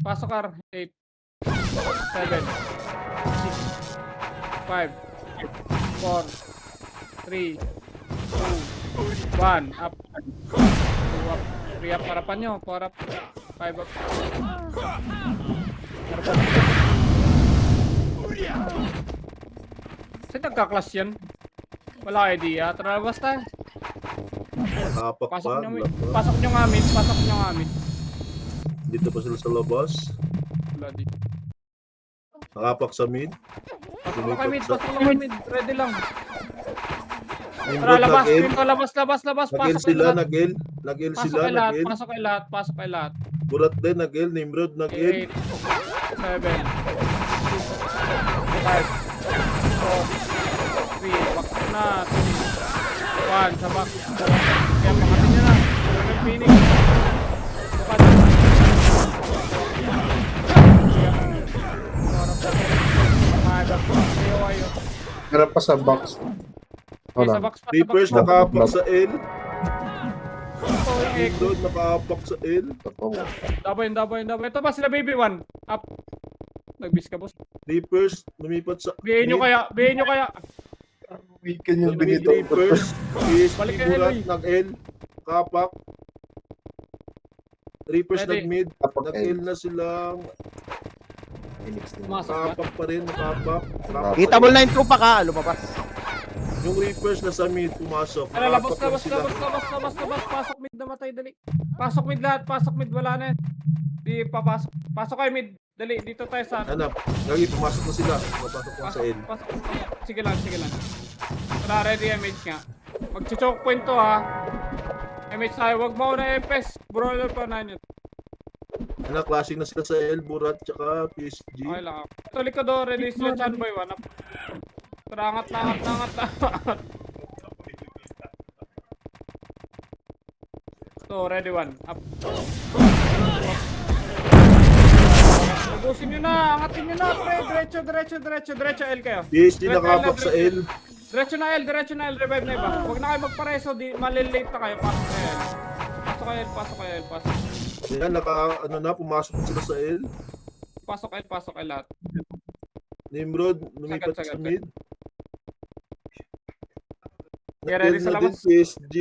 Pasok, Ar. 8, 7, 6, 5, 4, 3, 2, 1. Up. 2 up. 3 up. Harapan nyo. 4 up. 5 up. Harapan. Saan nagka-clash yan? Wala idea. Tara, basta. Nakapak Pasok pa. nyo, Wala pa. pasok nyo nga mid. Pasok nyo nga mid. Dito pa sila sa labas. Wala di. Nakapak sa mid. Pasok na kay mid. Pasok na kay mid. Ready lang. Tara, Nimrod, labas. nag-L. Pinto, labas. Nag-L Pasok sila, kayo lahat. nag-L. Nag-L Pasok sila, kayo lahat. nag-L. Pasok kayo lahat. Pasok kayo lahat. Burat din, nag-L. Nimrod, nag-L. 8, 7, 5, 4, 3, box na, 2, 1, sa box. Kaya pakatin nyo na. Yung Phoenix. Bukad. Meron pa sa box. Okay, sa Wala. box pa. Reapers nakapak sa L. Ito, yung egg. Nimrod nakapak sa L. Daboy. Ito ba sila baby 1? Up. Nagbis ka, boss. Reapers lumipat sa Bihin nyo kaya. Weekend yung Mid binito. Reapers. PSP Balik kayo, Burat, Eloy. nag-L. Kapak. Reapers Ready. nag-mid. Kapak Nag-L na silang Masok ka. kapak pa rin, nakapak. Kapak Kita pa mo rin. na yung trupa ka, lumabas. Yung Reapers na sa mid pumasok. Tara, labas. Nakapak lang sila. Pasok mid, namatay, dali. Pasok mid lahat, wala na yan. Di papasok. Pasok kayo mid, dali, dito tayo sa... Hanap. Gagi, pumasok na sila. Papasok lang sa L. Pasok. Sige lang. Tara, ready, MH nga. Mag-choke point to, ha. MH tayo, wag mo na FS. Brawler pa na yun. Hanap, clashing na sila sa L, Burat, tsaka PSG. Okay lang. Ito, likod, oh, release sila chan boy, one up. Tara, angat. So, ready, one. Up. Ubusin nyo na, angatin nyo na, pre. Diretso, L kayo. PSG nakapak sa L. Diretso na L, revive na iba. Huwag na kayo magpareso, di malilate na kayo. Pasok kayo L. Yan, pumasok na sila sa L. Pasok kayo lahat. Nimrod, lumipat Sagad. sa mid. Okay, ready Nag-L sa na din labas? PSG.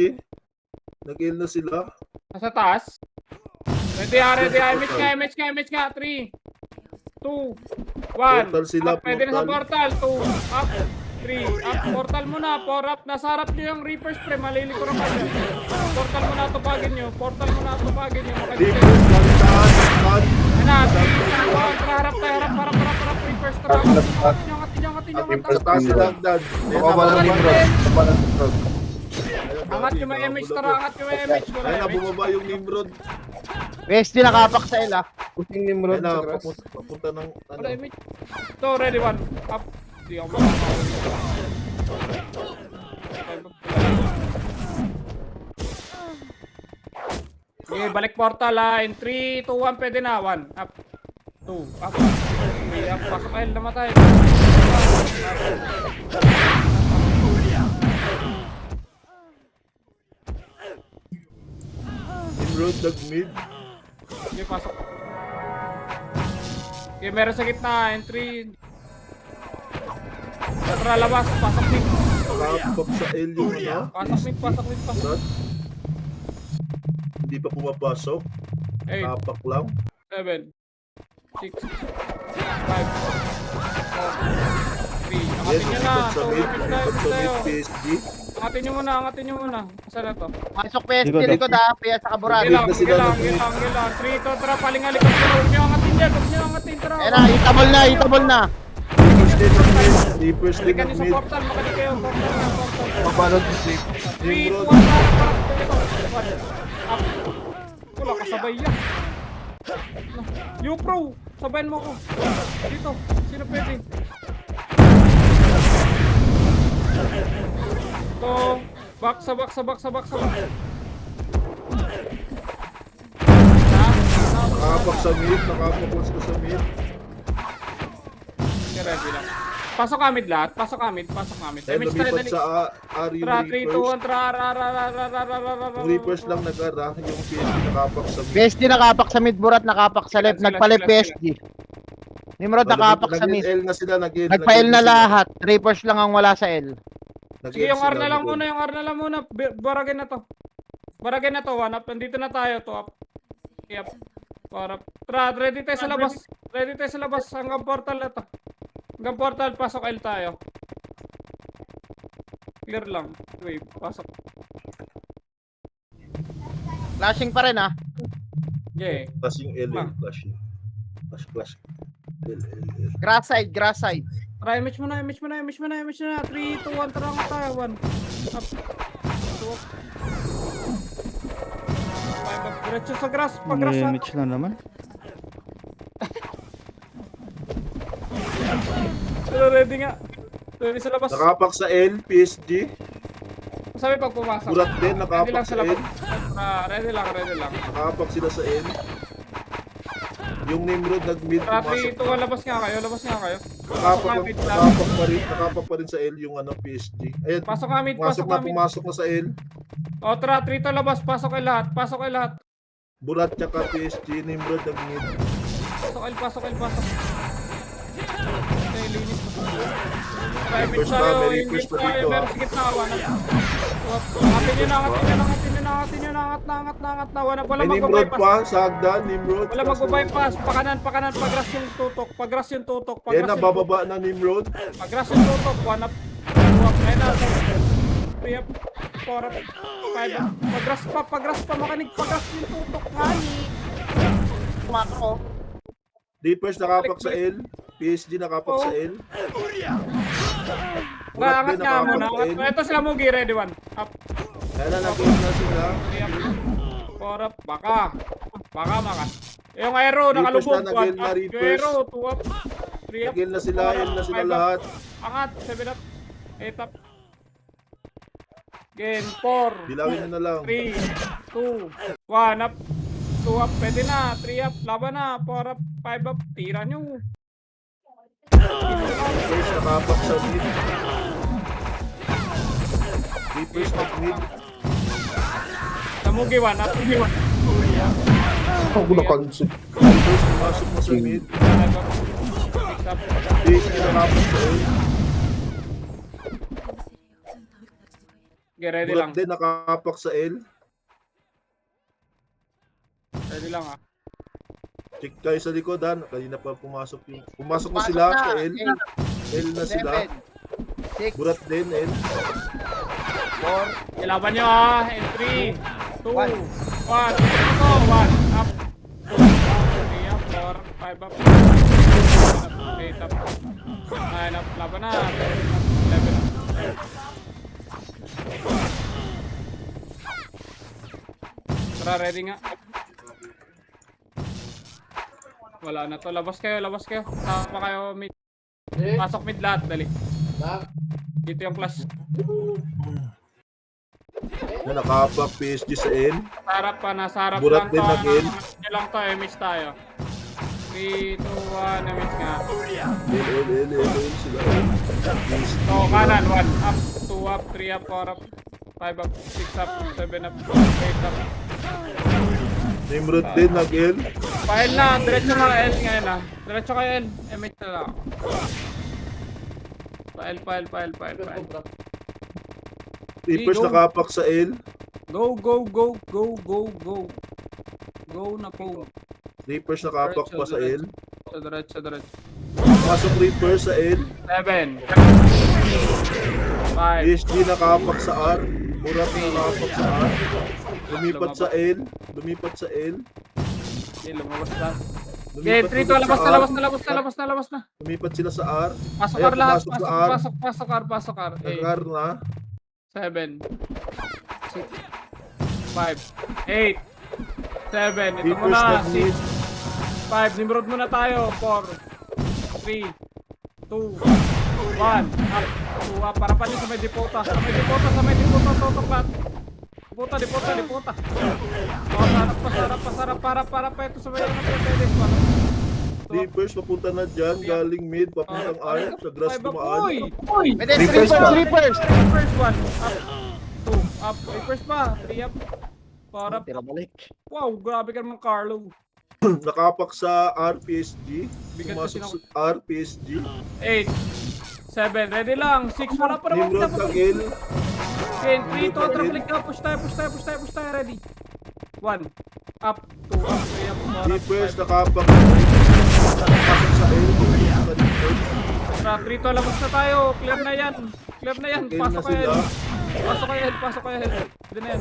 Nag-L na sila. Nasa taas. Ready. MH nga. 3, 2, 1. Portal sila, Pwede na sa portal. portal. 2, up. 3, up. Portal muna. 4 up. Nasa harap nyo yung Reapers, pre. Maliliko na kayo. Portal muna tupagin nyo. Reapers, galing taas. Taas. Harap. Reapers, tara. Angatin nyo. Sa taas sila hagdan. Baka walang Nimrod. Angat yung may MH, tara. Angat yung may MH. Wala Ayun na, MH. bumaba yung Nimrod. PSG nakapak sa L, ah. Puting Nimrod Ayun na, sa grass. papunta ng Wala MH. Ito, ready, one. Up. Di ako makakawin. Okay, balik portal, in 3, 2, 1, pwede na. 1, up. 2, up. 3, up. Pasok kayo, namatay. Nimrod, nag-mid. Okay, pasok. Okay, meron sa gitna, in 3. Tara, labas. Pasok mid. Nakapak sa L yung Pasok mid. Burat. Hindi pa pumapasok. 8, Kapak lang. 7, 6, 5, 4, 3. Yes, Angatin nyo na. lumipat sa mid. Lumipat sa mid, Tayo. PSG. Angatin nyo muna. Saan na to? Pasok PSG, likod, ah. Pia sa kaburan. Gilang. na sila, 3 to, tara, palingalikot ko. Huwag nyo angatin dyan. Tara. Ayan na, itabol na. Reapers din nag-mid. Reapers din Balikan nyo sa nag-mid. portal. Makalik kayo. Portal. Pabalot si Sig. 3, 2, 1, Nimrod. Up. Wala kasabay yan. Yo, pro. Sabayan mo ko. Dito. Sino pwede? Ito. Back sa back. Nakapak sa mid. Nakapak sa mid. Okay, ready lang. Pasok kami lahat. Pasok kami. Dahil Damage tayo, lumipat dali. sa R yung Tra, 3, 2, 1, Reapers. tra, Yung Reapers lang nag-ara, yung PSG nakapak sa mid. PSG nakapak sa mid, Burat nakapak sa left. Sila, Nagpalit sila. PSG. Nimrod nakapak sa mid. Nag-L na sila, nag-L. Nagpa-L na lahat. Reapers lang ang wala sa L. Sige, yung R na lang muna, Baragay na to. One up. Nandito na tayo, to up. Yep. Para. Tra, ready tayo sa labas. Hanggang portal na to. Hanggang portal, pasok L tayo. Clear lang. Wait, pasok. Flashing pa rin ah. Yeah. Flashing L, flashing. Flash. L. Grass side. Try, image mo na. 3, 2, 1, tara nga tayo. 1. Up. 2 up. 5 up. Diretso sa grass. Pag-grass ha. Damage lang naman. Pero ready nga. Ready sa labas. Nakapak sa L, PSG. Sabi pag pumasok. Burat din, Ready nakapak lang sa sa labas. L. Ready lang. Nakapak sila sa L. Yung Nimrod nag-mid, Rapi, pumasok. ito labas nga kayo. Nakapak pa rin sa L yung PSG. Ayan, Pasok kami, pasok kami. pumasok na sa L. O, tra, 3 to labas. Pasok kayo lahat. Burat tsaka PSG, Nimrod nag-mid. Pasok. Okay, linis. Private Reapers pa, tayo, may hindi reapers pa tayo, dito, pero ah. sige tawa na. Angatin nyo na, angat na. Wala May Nimrod mag-bypass. pa, sa hagdan, Nimrod. Wala mag-bypass. Pakanan, pagras yung tutok. Yan na, bababa na Nimrod. Pagras yung tutok, 1 up. 2 up, ayun na. 3 up, 4 up, 5 up. Pagras pa, makinig. Pagras yung tutok, ngani. Tumakro. Reapers nakapak sa L. PSG nakapak sa L. Angat nga muna. Ito sila Mugi, ready 1. Up. Kaya na nag-game na sila. 3 up. 4 up, baka makas. Yung aero, nakalubog. na, nag-gain 1 na up. Yung Reapers. aero, 2 up. 3 up. Nag-L na sila, 4 up, L na sila 5 up. lahat. Angat, 7 up. 8 up. Again, 4. Bilangin nyo na lang. 3, 2, 1 up. 2 up, pwede na. 3 up, laban na. 4 up, 5 up. Tira nyo. Reapers nakapak sa mid. Reapers nag-mid. Namugi 1 up. Reapers pumasok na sa mid. 5 up. 6 up. PSG nakapak sa L. Okay, ready lang. Burat din nakapak sa L. Ready lang ah. Check Check kayo sa likod ha. Kanina pa pumasok yung... Pumasok na Pumasok sila na. sa L. L na sila. 7, 6, Burat din L. 4, Ilaban nyo ah. In 3, 2, 1. 1 up. 2 up, 4, 5 up. 8 up. 9 up. Laban na. 11 up. Tara, ready nga. Wala na to. Labas kayo. Tama kayo mid. Pasok mid lahat. Dali. Dito yung clash. Na nakapak PSG sa L. Sarap pa, nasa harap Burat lang din to. nag-in. Ano lang to, image tayo. 3, 2, 1, image nga. L sila L. So, kanan, 1 up, 2 up, 3 up, 4 up, 5 up, 6 up, 7 up, 8 up. Nimrod din nag-L. File na, diretso na L ngayon ah. Diretso kayo L, image na lang. File. Reapers Go. nakapak sa L. Go. Go na po. Reapers nakapak pa sa L. Diretso. Pasok Reapers sa L. 7. 5. PSG nakapak sa R. Burat nakapak sa R. Lumipat sa L. Okay, lumabas lang. Lumipat Okay, 3 to, ulit sa R. labas na. Lumipat sila sa R. Pasok Ayan, R lahat. pumasok sa R. Pasok R. Nag-R na. 7, 6, 5, 8, 7. Ito Reapers muna. nag-mid. 6, 5. Nimrod muna tayo. 4, 3, 2, 1. Up. 2 up. Para pa din sa may dipota. Totok lahat. Dipota. Oh, sarap. Para pa ito sa may ano. Reapers, papunta na dyan. Galing mid, papuntang R. Sa grass tumaan. Uy! Pwede, Reapers strippers, pa. strippers. Reapers 1, up, 2, up, Reapers pa, 3 up, 4 up. Tira balik. Wow, grabe ka naman, Carlo. Nakapak sa RPSG. Bigat Pumasok kasi sa RPSG. 8, 7, ready lang, 6, wala pa naman. Nimrod Tagil. Okay, 3, 2, triplik ka, push tayo, ready. 1, up, 2, up, 3 up, 4 up, Reapers, 5 up. nakapak. Nakapasok sa L. Tara, 3 to, labas na tayo, clear na yan, Nag-L pasok na kayo, sila. pasok kayo, hindi na yan.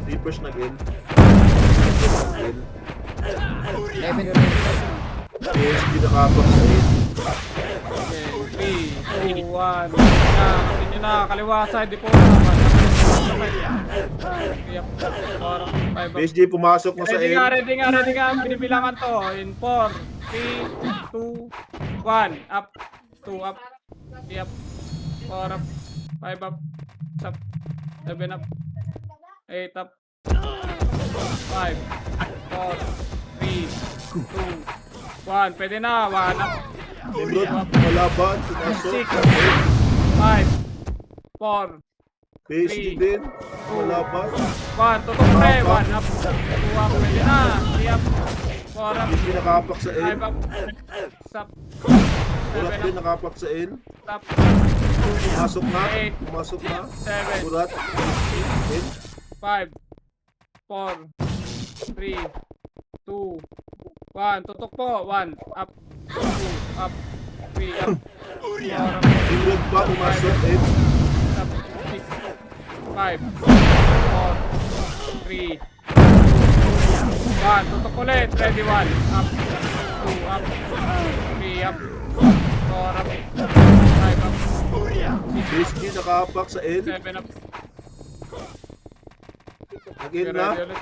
Reapers nag-L. Nag-L. 11. PSG nakapak sa L. Okay, 3, 2, 1, hindi na, kaliwa side, di po naman. Yep, 4, 5 up. PSG pumasok na sa Ready L. nga, binibilangan to. In 4, 3, 2, 1, up, 2 up, 3 up, 4 up, 5 up, 6 up, 7 up, 8 up, 5, 4, 3, 2, 1, pwede na, 1 up, Nimrod, malaban. Pumasok. 6, 5, 4, PSG din. Malaban. 1, tutok pre, 1 up, 2 up, pwede na, 3 up, 4 up, PSG nakapak sa L. 5 up, 6 up, Kurat 7 din up, nakapak sa L. up, Pumasok na. 8, Pumasok na. 7, Kurat. L. 5, 4, 3, 2, 1, tutok po, 1, up, 2, up, 3, up, 4, up, Nimrod pa. Pumasok. L. up, 6, 5, 4, 3, 1, tutok ulit, ready, 1, up, 2, up, 3, up, 4, up, 5, up, PSG nakapak sa L. 7, up, Nag-L ready na. ulit.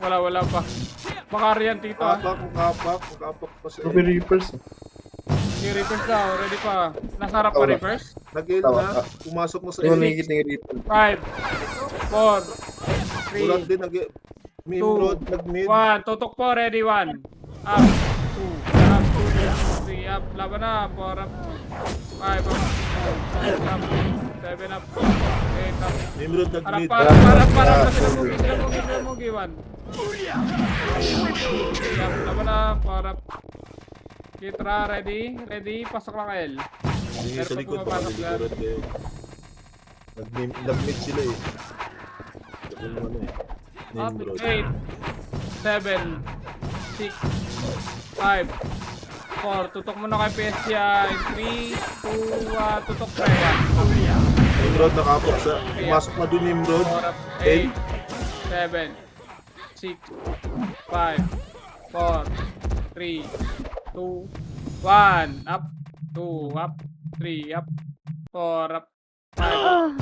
Wala pa. Baka riyan, tito ah. Nakapak pa sa Ruby L. Reapers. Yung reverse daw, ready pa. Nasa harap pa Wala. reverse. Nag-L na. Pumasok na sa Yung L. nakikita yung Reaper. 5, 4, Kurat 3, din. Nimrod. Nag-mid. 1. Tutok po, ready 1. Up, 2, up, 3, up. Laban na, 4 up. 5 up. 6 up. 7 up. 8 up. Nimrod Harap, nag-mid. para. Sila mugi, 1. 3 up. Laban na, 4 up. Kitra, ready? Ready? Pasok lang L. Hindi sa Pero likod. pag Baka pumapasok sa likod eh. Nag-mid sila eh. Yung ano eh. Up, Nimrod. 8, 7, 6, 5, 4. Tutok muna kay PSG. 3, 2, 1. Tutok pre. 1, Nimrod nakapak sa... Pumasok na din Nimrod. 4 up. L. 8, 7, 6, 5, 4, 3, 2, 1. Up, 2, up, 3, up, 4, up, 5, up.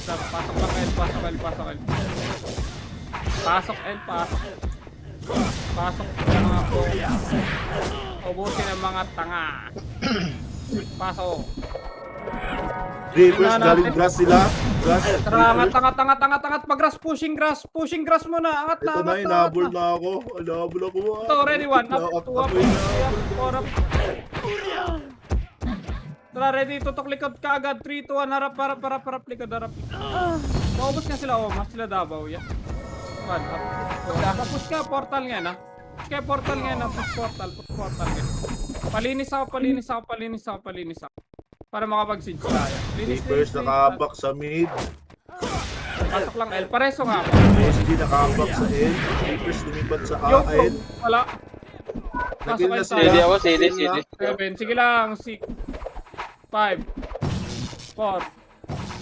Pasok lang L, pasok L. Pasok L, pasok. Pasok ng mga po. Ubusin ang mga tanga. Pasok. Reapers galing grass sila. Grass. Tara, Reapers. angat. Pag-grass, pushing grass muna. Angat na, Ito na, inabol na ako. Inabol ako. Ito, ready, 1, up, 2 up, 3 up, 4 up. Tara, ready, tutok likod ka agad. 3, 2, 1, harap, likod, harap. Maubos nga sila, mas sila Davao, yan. 1, up. Push ka, portal nga na. Push ka, portal nga na, push portal nga. Palinis ako. Para makapag-siege tayo. Reapers nakapak sa mid. Pasok lang L, pareso nga ako. PSG nakapak sa L. Reapers lumipat sa Yo, A. bro, L. wala. Pasok Nag-L na L sila. CD tayo. ako, CD. 7, sige lang, 6, 5, 4,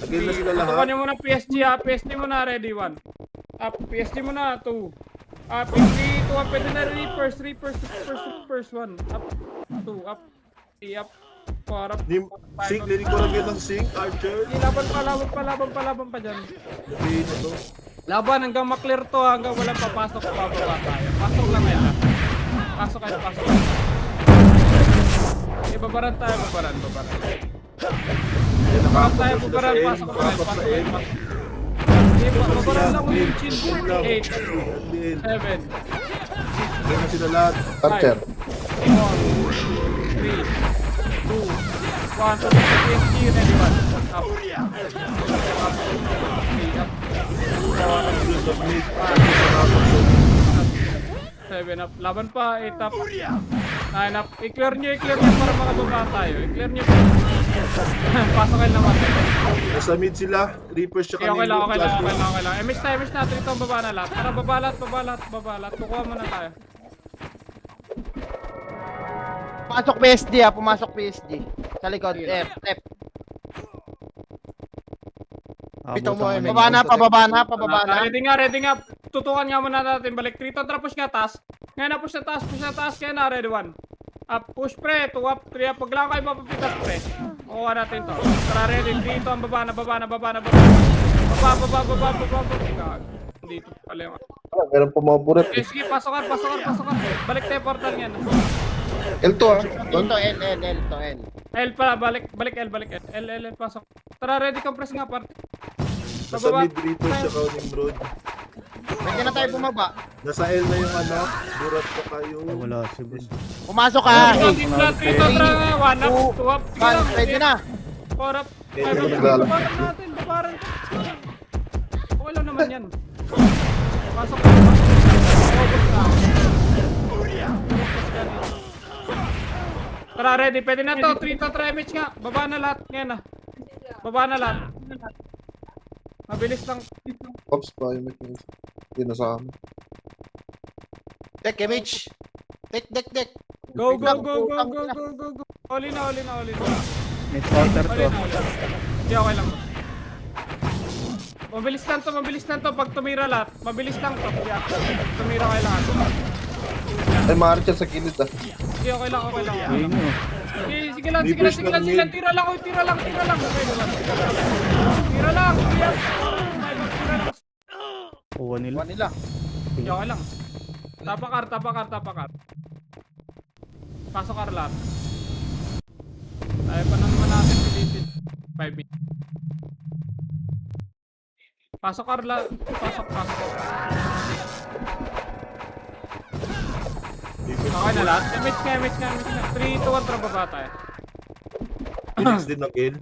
Nag-L na sila lahat. Tutukan nyo muna PSG ha. PSG muna. Ready 1. Up. PSG muna. 2. Up. 3, 2, up. Pwede na Reapers. 1. Up. 2. Up. 3. Up. 4. Up. Sink, linig ko lang yan ng sink. Archer. Laban pa dyan. Nag-L na to. Laban hanggang maklear to. Hanggang walang papasok. Bababa tayo. Pasok lang yan ha. Pasok. Babaran tayo. Babaran. Nakapak Tayo, sila sa babaran. L. Pasok. Nakapak sa L. Babaran lang ulit yung chin. 8, Nag-L. 7, Nag-L na sila lahat. Archer. 5, 3, 2, 1. Tutok sa PSG, ready 1. Up. Up. 3, up. 7 up. Laban pa, 8 up. 9 up. I-clear nyo para makababa tayo. I-clear nyo. Pasok kayo naman. Nasa mid sila. Reapers siya Okay lang. kanina. MS natin ito ang baba na lahat. Tara, baba lahat. Kukuha muna tayo. Pumasok PSD pumasok PSD. Sa likod, left. Bitaw mo, Pababa na. Ready nga. Tutukan nga muna natin. Balik. 3 to, push nga taas. Ngayon na, push na taas. Kaya na, ready 1. Up, push pre. 2 up, 3 up. Pag lang kayo mapapitas pre. Kukuha natin to. Tara, ready. 3 to, ang baba na. Baba. Dito pala yung... Meron pa mga buret. Sige, pasok ka. Balik tayo portal yan. L2 ah. Dito, L to L. L pala, balik L, pasok. Tara, ready compress nga parte. Nasa mid Reapers siya Counting Road. Pwede na tayo bumaba. Nasa L na yung anak. Burat pa kayo. Wala si Ben. Pumasok ka. Trito, 1 up, 2 up. Sige lang, Pwede na. 4 up. Okay, Babaran. Okay lang naman yan. Pasok. Tara, ready. Pwede na to. 3 to, try match nga. Baba na lahat. Ngayon na. Baba na lahat. Mabilis lang. Ops pa yung mechanism. Yun na sa amin. Dek, Mitch. Dek. Go. Oli na. May starter to. Hindi, okay lang. Mabilis lang to. Pag tumira lahat, mabilis lang to. Yeah. Tumira kayo lahat. Ay, maaari siya sa gilid ah. Hindi, okay lang. Ayun yun. Sige lang. Tira lang. Okay naman. Tira lang. Kuha nila. Nila. Hindi, okay lang. Tapakar. Pasok kar lahat. Tayo pa naman natin deleted. 5 minutes. Pasok kar lahat. Pasok. Okay na lahat. Match nga. 3, 2, 1, tara baba tayo. Phoenix din nag-L.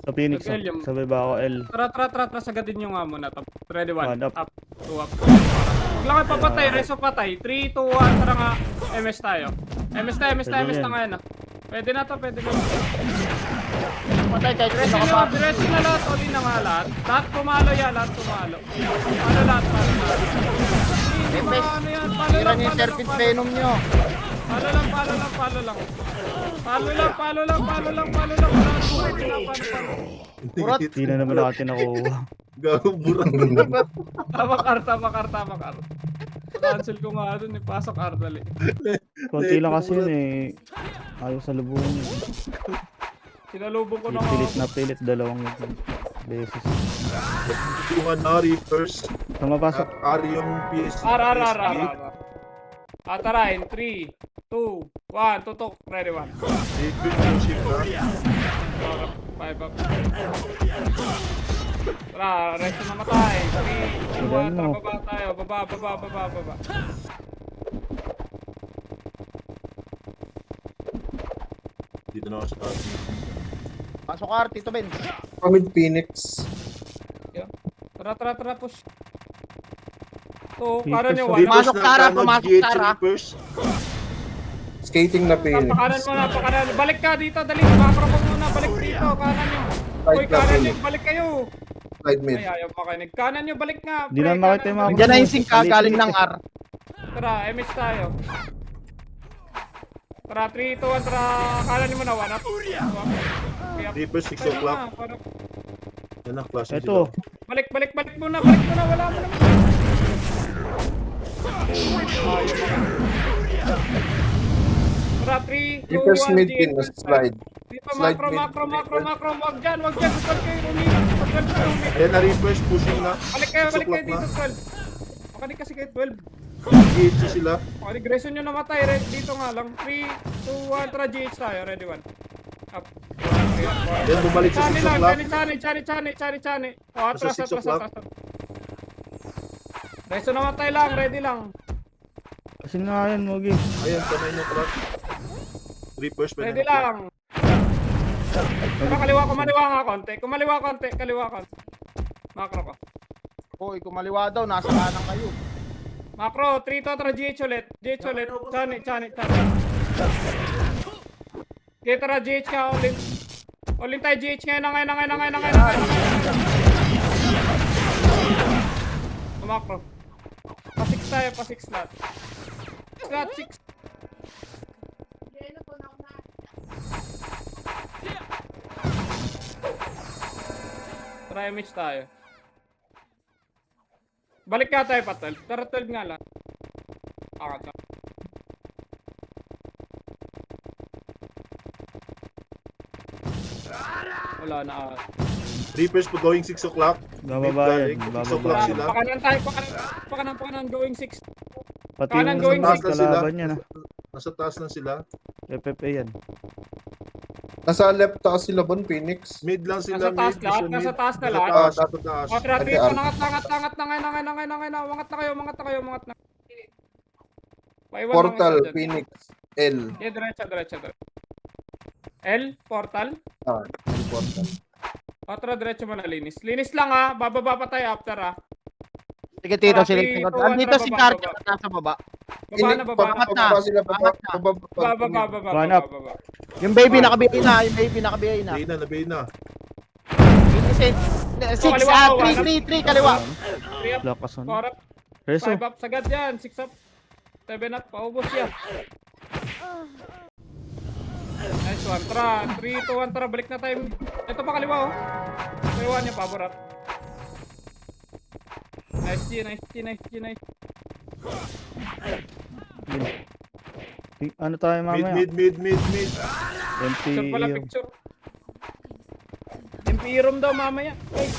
Sa Phoenix Nag-L yung- ah. Sabay ba ako L? Tara, sagadin nyo nga muna. Ready, 1. One up. Up, 2 up. Huwag lang kayo papatay, reso patay. 3, 2, 1, tara nga. MS tayo. MS na ngayon ah. Pwede na to. Patay kahit Diretso sino na, ka pa. diretso na lahat. Oli na nga lahat. Lahat pumalo. Palo lahat. Hindi ba ano yan? Tira niyo yung serpent venom nyo. Palo lang. Palo lang. Wala nang buhay. Kurot. Hindi na naman natin nakuha. Gagong burat. Tabakar. Cancel ko nga dun. Pasok Ardal eh. Konti lang kasi yun eh. Ayaw sa lubungan yun. Sinalubong ko na nga. Pilit dalawang beses. Yung Reapers. Pumapasok. R yung PSG. R. Tara, in 3, 2, 1, tutok. Ready, 1. Reapers yung ship na. 5 up. Tara, resto na matay. 3, 2, 1, tara, baba tayo. Baba. Dito na ako sa taas. Pasok ka, Tito Ben. Pamid Phoenix. Tara, push. To, para nyo, 1 up. Pumasok Tara, pumasok GH Tara. Reapers. Skating na Napakanan mo. Balik ka dito, dali. Makro mo muna, balik dito. Kanan nyo. Uy, kanan nyo, balik kayo. Slide Ay, ayaw makinig. Kanan nyo, balik nga. Hindi na makita yung mga- Nandiyan na yung sink galing ng R. Tara, MH tayo. Tara, 3, 2, 1, tara. Kanan nyo muna, 1 up. 2 up. Okay, up. Reapers 6 Tayo o'clock. na, para- Yan ang klase Ito. Balik muna, wala mo naman. Tara, 3, 2, 1, slide. Di pa macro. Wag dyan. Support kayo, Romina. Yan na Reapers pushing na. Balik kayo Suklak dito, na. 12. Makanig kasi kayo, 12. GH sila. Makanig, reso nyo namatay. Red dito nga lang. 3, 2, 1, tara GH tayo. Ready, 1. Up. Yan bumalik sa 6 o'clock. Chani. O, atras. Reso namatay lang, ready lang. Kasi nga yan, Mogi. Ayan, kamay niyo clock. Reapers, pwede Ready na clock. lang. Pero kaliwa, kumaliwa nga konti. Kumaliwa konti, kaliwa konti. Macro ko. Hoy, kumaliwa daw, nasa kanan kayo. Macro, 3 to, tara GH ulit. GH ulit. Chani. Okay, tara GH ka, ulit. Ulit tayo GH ngayon. Macro. Pa-6 tayo, pa-6 slot. Slot 6. Try image tayo. Balik ka tayo pa 12. Tara 12 nga lang. Akata. Wala na. Reapers po going 6 o'clock. Bababa yan. 6 o'clock Bababa. sila. Pakanan tayo, pakanan going 6. Pati Kanan yung going mga six. kalaban niya na. Nasa taas na sila. FFA yan. Nasa left taas sila Bon, Phoenix. Mid lang sila. Nasa taas na lahat. Nasa taas. O, tira, Ate, trito, Ar- nangat na. Umangat na kayo. Paiwan Portal, lang isa dyan. Phoenix, L. Okay, diretso. L, portal. L portal. O, tira, diretso mo na linis. Linis lang ha, bababa pa tayo after ha. Sige, Tito, Tara, sila. three, two, Andito one, si baba, Guardian baba. nasa baba. Baba. Angat na. Baba sila, baba. Angat na. Baba. Baba. Yung baby nakabiyay na. Nabay na. 6, kaliwa, 3, kaliwa. 3 up, Lakas ano. 4 up, Reso. 5 up, sagad yan, 6 up, 7 up, paubos yan. Nice one, tara, 3, 2, 1, tara, balik na tayo. Ito pa kaliwa oh. Kaliwa niya, pabor up. Nice G. Ano tayo mamaya? Mid. Picture pala, MP. picture. MP room daw mamaya. Guys,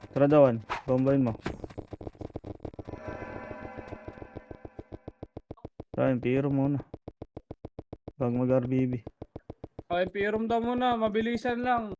Tara dawan. Bombayin mo. Tara, MP room muna. Bago mag-RBB. MP room daw muna, mabilisan lang.